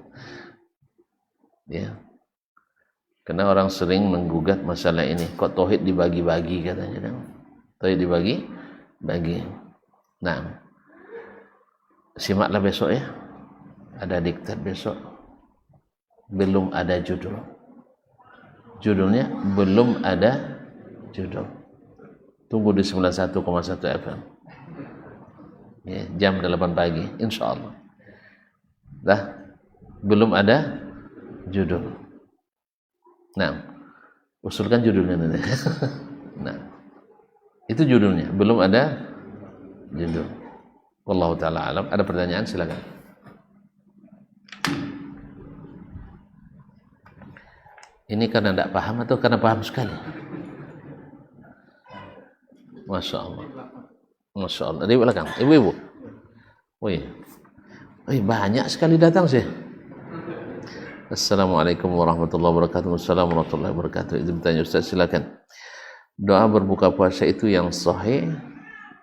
ya. Karena orang sering menggugat masalah ini, kok tauhid dibagi-bagi katanya, tauhid dibagi-bagi. Nah, simaklah besok ya, ada diktat besok, belum ada judulnya belum ada judul. Tunggu di 91,1 FM.
ya, jam 8 pagi insyaallah. Dah belum ada judul. Nah, usulkan judulnya nanti. Nah, itu judulnya, belum ada judul. Wallahu taala alam. Ada pertanyaan silakan. Ini karena tidak paham atau karena paham sekali? Masya Allah. Masya Allah. Di belakang, ibu-ibu. Wih, banyak sekali datang sih. Assalamualaikum warahmatullahi wabarakatuh. Assalamualaikum warahmatullahi wabarakatuh. Itu bertanya Ustaz, silakan. Doa berbuka puasa itu yang sahih,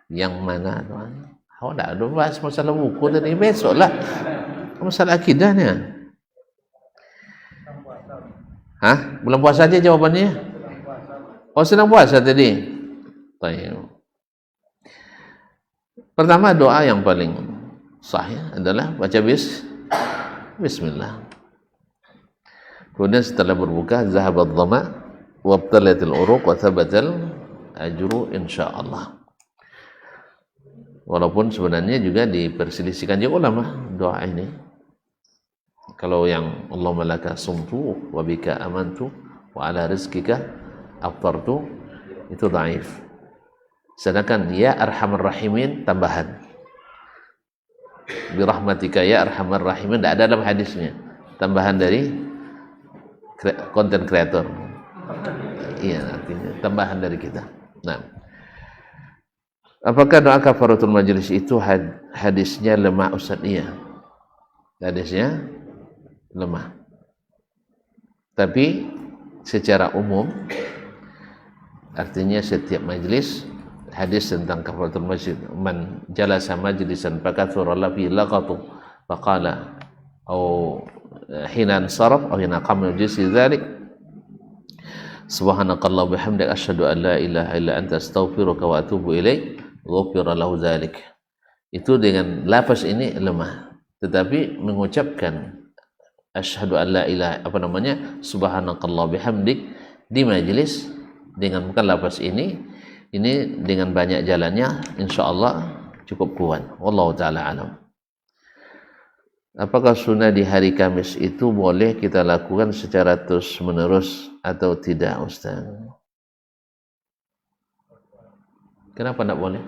yang mana doanya? Oh, tidak ada bahas masalah buku tadi, besok lah. Masalah akidahnya. Hah? Bulan puasa aja jawabannya? Oh, sedang puasa tadi. Baik. Pertama, doa yang paling sahih adalah baca bismillah. Kemudian setelah berbuka, zahabat dhama wa abtalatil uruq wa thabatal ajru insyaallah. Walaupun sebenarnya juga diperselisihkan juga ulama doa ini. Kalau yang Allahumma laka sumtu wa bika amantu wa ala rizkika aftartu, itu dhaif. Sedangkan ya arhamar rahimin tambahan. Bi rahmatika ya arhamar rahimin tidak ada dalam hadisnya. Tambahan dari konten kreator. Iya, artinya tambahan dari kita. Nah, apakah doa kafaratul majlis itu hadisnya lemah Ustaz? Iya, hadisnya lemah. Tapi secara umum, artinya setiap majlis, hadis tentang kafaratul majlis, man jalasa majlisan fakathura lahu laqatu faqala atau hina saraf atau hina qama majlis dzalik subhanakallah bihamdika asyhadu an la ilaha illa anta astaghfiruka wa atubu ilaik ghufira lahu dzalik. Itu dengan lafaz ini lemah, tetapi mengucapkan asyhadu an la ilaha subhanakallah bihamdik di majlis dengan bukan lafaz ini dengan banyak jalannya insyaallah cukup kuat. Wallahu taala alam. Apakah sunnah di hari Kamis itu boleh kita lakukan secara terus menerus atau tidak, Ustaz? Kenapa tidak boleh?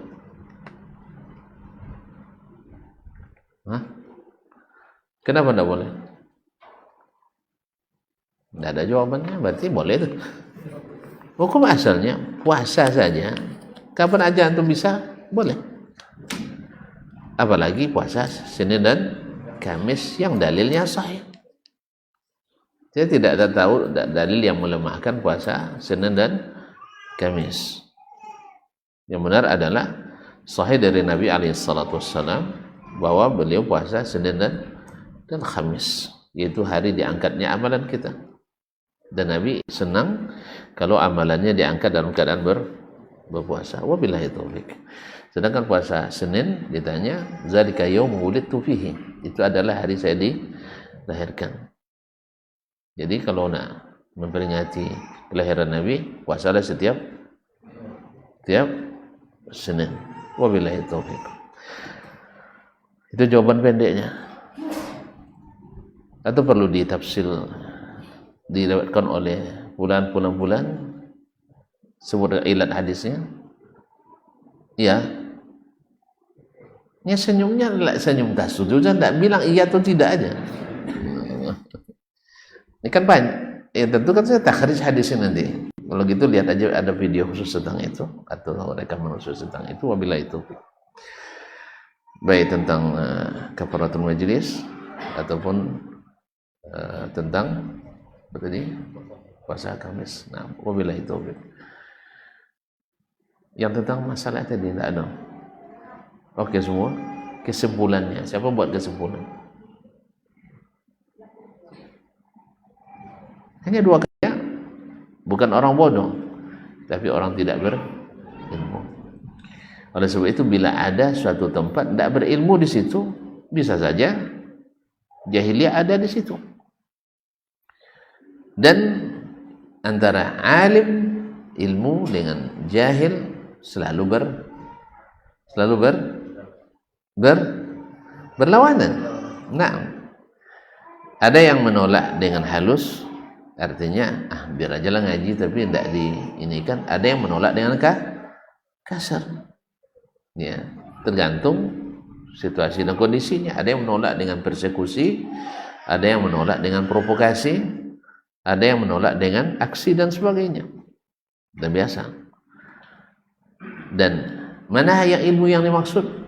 Hah? Kenapa tidak boleh? Tidak ada jawabannya, berarti boleh itu. Hukum asalnya puasa saja. Kapan aja antum bisa, boleh. Apalagi puasa Senin dan Kamis yang dalilnya sahih. Saya tidak ada tahu dalil yang melemahkan puasa Senin dan Kamis. Yang benar adalah sahih dari Nabi SAW bahwa beliau puasa Senin dan Kamis, yaitu hari diangkatnya amalan kita. Dan Nabi senang kalau amalannya diangkat dalam keadaan berpuasa. Wabillahi taufik. Sedangkan puasa Senin ditanya, zalika yaum wulidtu fihi. Itu adalah hari saya dilahirkan. Jadi kalau nak memperingati kelahiran Nabi, puasalah setiap Senin. Wabillahi taufik. Itu jawaban pendeknya. Atau perlu ditafsil, dilewatkan oleh bulan sebut ilat hadisnya? Ya. Ya, senyumnya senyum tasudujan, tidak bilang iya atau tidak aja. Ini kan banyak. Ya tentu kan saya takhrij hadisnya nanti. Kalau gitu lihat aja ada video khusus tentang itu atau rekaman khusus tentang itu. Wabillahi taufik. Baik tentang kafaratul majlis ataupun tentang apa tadi? Puasa Kamis. Nah, wabillahi taufik. Yang tentang masalah tadi tidak ada. Oke semua. Kesimpulannya, siapa buat kesimpulan? Hanya dua kaya, bukan orang bodoh, tapi orang tidak berilmu. Oleh sebab itu, bila ada suatu tempat tidak berilmu di situ, bisa saja jahiliyah ada di situ. Dan antara alim ilmu dengan jahil selalu
berlawanan. Nah, ada yang menolak dengan halus, artinya biar aja lah ngaji tapi tidak diinikan. Ada yang menolak dengan kasar. Ya, tergantung situasi dan kondisinya. Ada yang menolak dengan persekusi, ada yang menolak dengan provokasi, ada yang menolak dengan aksi dan sebagainya. Dan biasa. Dan mana yang ilmu yang dimaksud?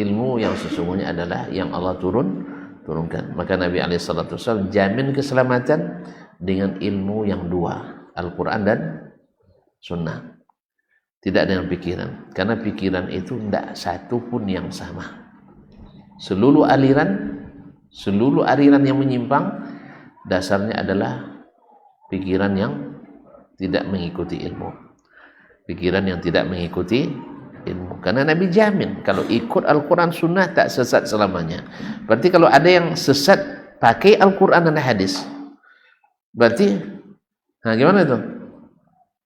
Ilmu yang sesungguhnya adalah yang Allah turunkan. Maka Nabi SAW jamin keselamatan dengan ilmu yang dua, Al-Quran dan Sunnah. Tidak dengan pikiran, karena pikiran itu tidak satu pun yang sama. Seluruh aliran yang menyimpang dasarnya adalah pikiran yang tidak mengikuti ilmu. Pikiran yang tidak mengikuti ilmu. Karena Nabi jamin kalau ikut Al-Quran Sunnah tak sesat selamanya. Berarti kalau ada yang sesat pakai Al-Quran dan hadis, berarti gimana itu?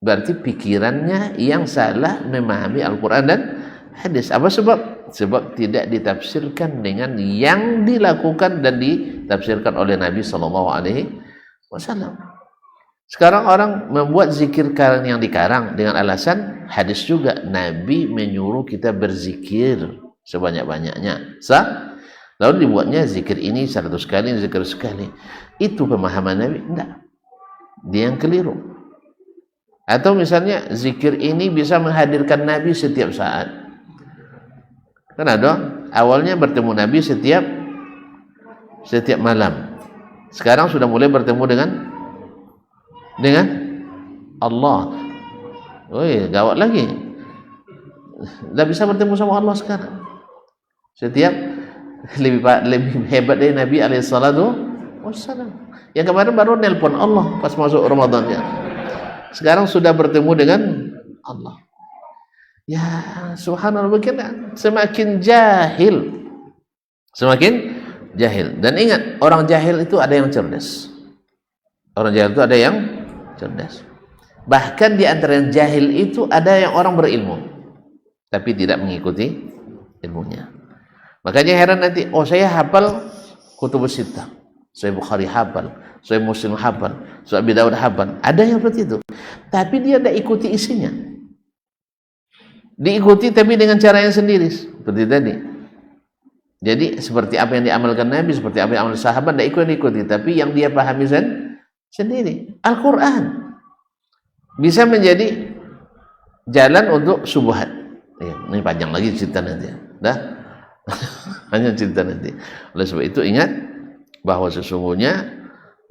Berarti pikirannya yang salah memahami Al-Quran dan hadis. Apa sebab? Sebab tidak ditafsirkan dengan yang dilakukan dan ditafsirkan oleh Nabi SAW. Sekarang orang membuat zikir yang dikarang dengan alasan hadis juga. Nabi menyuruh kita berzikir sebanyak-banyaknya. Sah? Lalu dibuatnya zikir ini 100 kali, zikir sekali. Itu pemahaman Nabi? Tidak. Dia yang keliru. Atau misalnya zikir ini bisa menghadirkan Nabi setiap saat. Kan ada awalnya bertemu Nabi setiap malam. Sekarang sudah mulai bertemu dengan Allah. Woi, gawat lagi. Tidak bisa bertemu sama Allah sekarang. Setiap lebih hebat dari Nabi SAW. Yang kemarin baru nelpon Allah pas masuk Ramadan ya. Sekarang sudah bertemu dengan Allah. Ya, subhanallah, bagaimana? Semakin jahil. Dan ingat, orang jahil itu ada yang cerdas. Bahkan di antara yang jahil itu ada yang orang berilmu, tapi tidak mengikuti ilmunya. Makanya heran nanti, saya hafal Kutubus Sittah, saya Bukhari hafal, saya Muslim hafal, saya Abi Dawud hafal. Ada yang seperti itu. Tapi dia tidak ikuti isinya. Diikuti tapi dengan cara yang sendiri. Seperti tadi. Jadi seperti apa yang diamalkan Nabi, seperti apa yang diamalkan sahabat, tidak ikuti. Tapi yang dia pahami sendiri. Al-Quran bisa menjadi jalan untuk syubhat. Ini panjang lagi cerita nanti. Dah? Hanya cerita nanti. Oleh sebab itu ingat bahwa sesungguhnya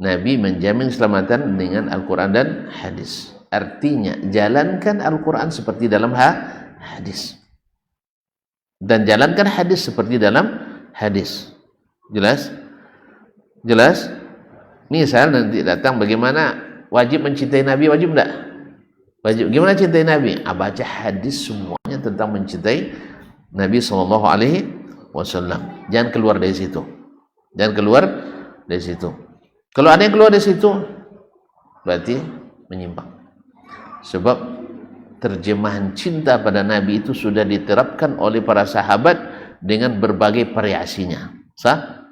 Nabi menjamin keselamatan dengan Al-Quran dan hadis. Artinya jalankan Al-Quran seperti dalam hadis, dan jalankan hadis seperti dalam hadis. Jelas? Misal nanti datang bagaimana wajib mencintai Nabi, wajib enggak? Wajib. Gimana cintai Nabi? Baca hadis semuanya tentang mencintai Nabi SAW. Jangan keluar dari situ. Kalau ada yang keluar dari situ, berarti menyimpang. Sebab terjemahan cinta pada Nabi itu sudah diterapkan oleh para sahabat dengan berbagai variasinya. Sah?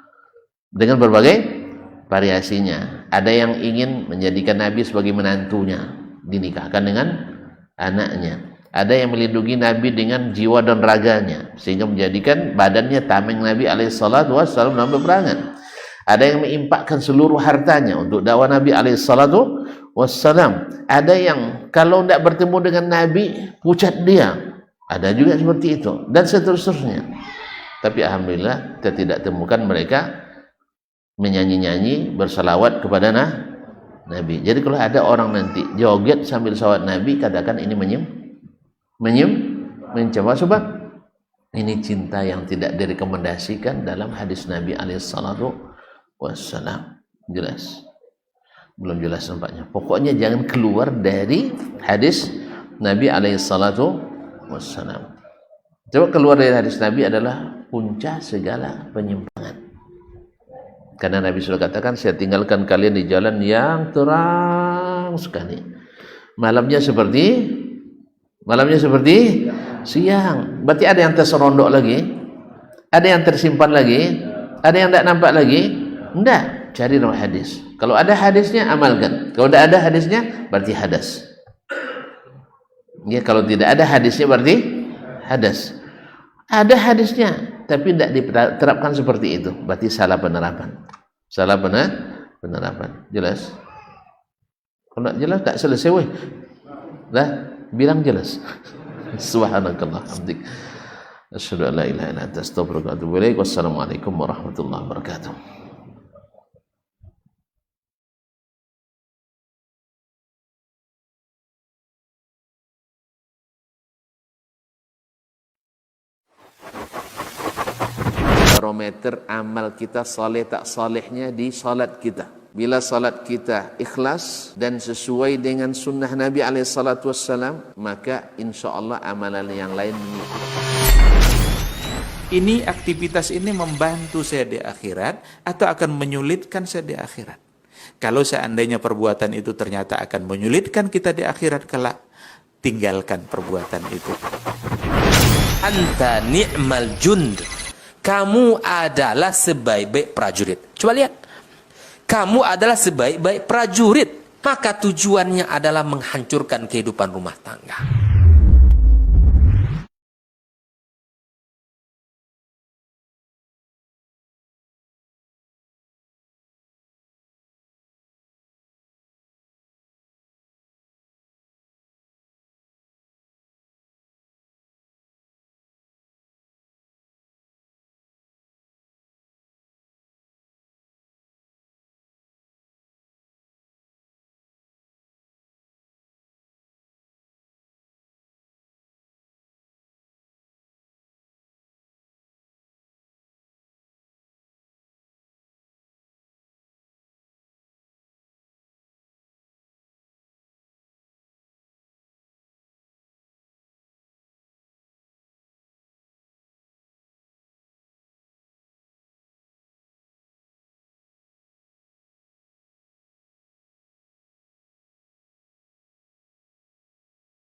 Dengan berbagai variasinya. Ada yang ingin menjadikan Nabi sebagai menantunya, dinikahkan dengan anaknya. Ada yang melindungi Nabi dengan jiwa dan raganya, sehingga menjadikan badannya tameng Nabi alaihissalatu wassalam dalam peperangan. Ada yang menginfakkan seluruh hartanya untuk dakwah Nabi alaihissalatu wassalam. Ada yang kalau tidak bertemu dengan Nabi pucat dia. Ada juga seperti itu dan seterusnya. Tapi alhamdulillah kita tidak temukan mereka menyanyi-nyanyi bersalawat kepada Nabi. Jadi kalau ada orang nanti joget sambil salawat Nabi, katakan ini mencoba, sebab ini cinta yang tidak direkomendasikan dalam hadis Nabi alaihissalatu wassalam. Jelas? Belum jelas nampaknya. Pokoknya jangan keluar dari hadis Nabi alaihissalatu wassalam. Coba keluar dari hadis Nabi adalah puncak segala penyimpangan. Karena Nabi sudah katakan, saya tinggalkan kalian di jalan yang terang sekali. Malamnya seperti siang. Berarti ada yang terserondok lagi.
Ada yang tersimpan lagi? Ada yang tidak nampak lagi? Tidak. Cari dalam hadis. Kalau ada hadisnya, amalkan. Kalau tidak ada hadisnya, berarti hadas. Ya, kalau tidak ada hadisnya, berarti hadas. Ada hadisnya, tapi tidak diterapkan seperti itu. Berarti salah penerapan. Salah penerapan. Jelas? Kalau tidak jelas, tak selesai. Weh. Dah, bilang jelas. Subhanakallah. Hamdik. Asyhadu an la ilaha illa anta astaghfiruka wa atubu ilaik. Wassalamualaikum warahmatullahi wabarakatuh.
Barometer amal kita saleh tak salehnya di salat kita. Bila salat kita ikhlas dan sesuai dengan sunnah Nabi SAW, maka insya Allah amalan yang lain mengikuti.
Ini aktivitas ini membantu saya di akhirat atau akan menyulitkan saya di akhirat. Kalau seandainya perbuatan itu ternyata akan menyulitkan kita di akhirat kelak, tinggalkan perbuatan itu.
Anta ni'mal jund. Kamu adalah sebaik-baik prajurit. Coba lihat. Kamu adalah sebaik-baik prajurit. Maka tujuannya adalah menghancurkan kehidupan rumah tangga.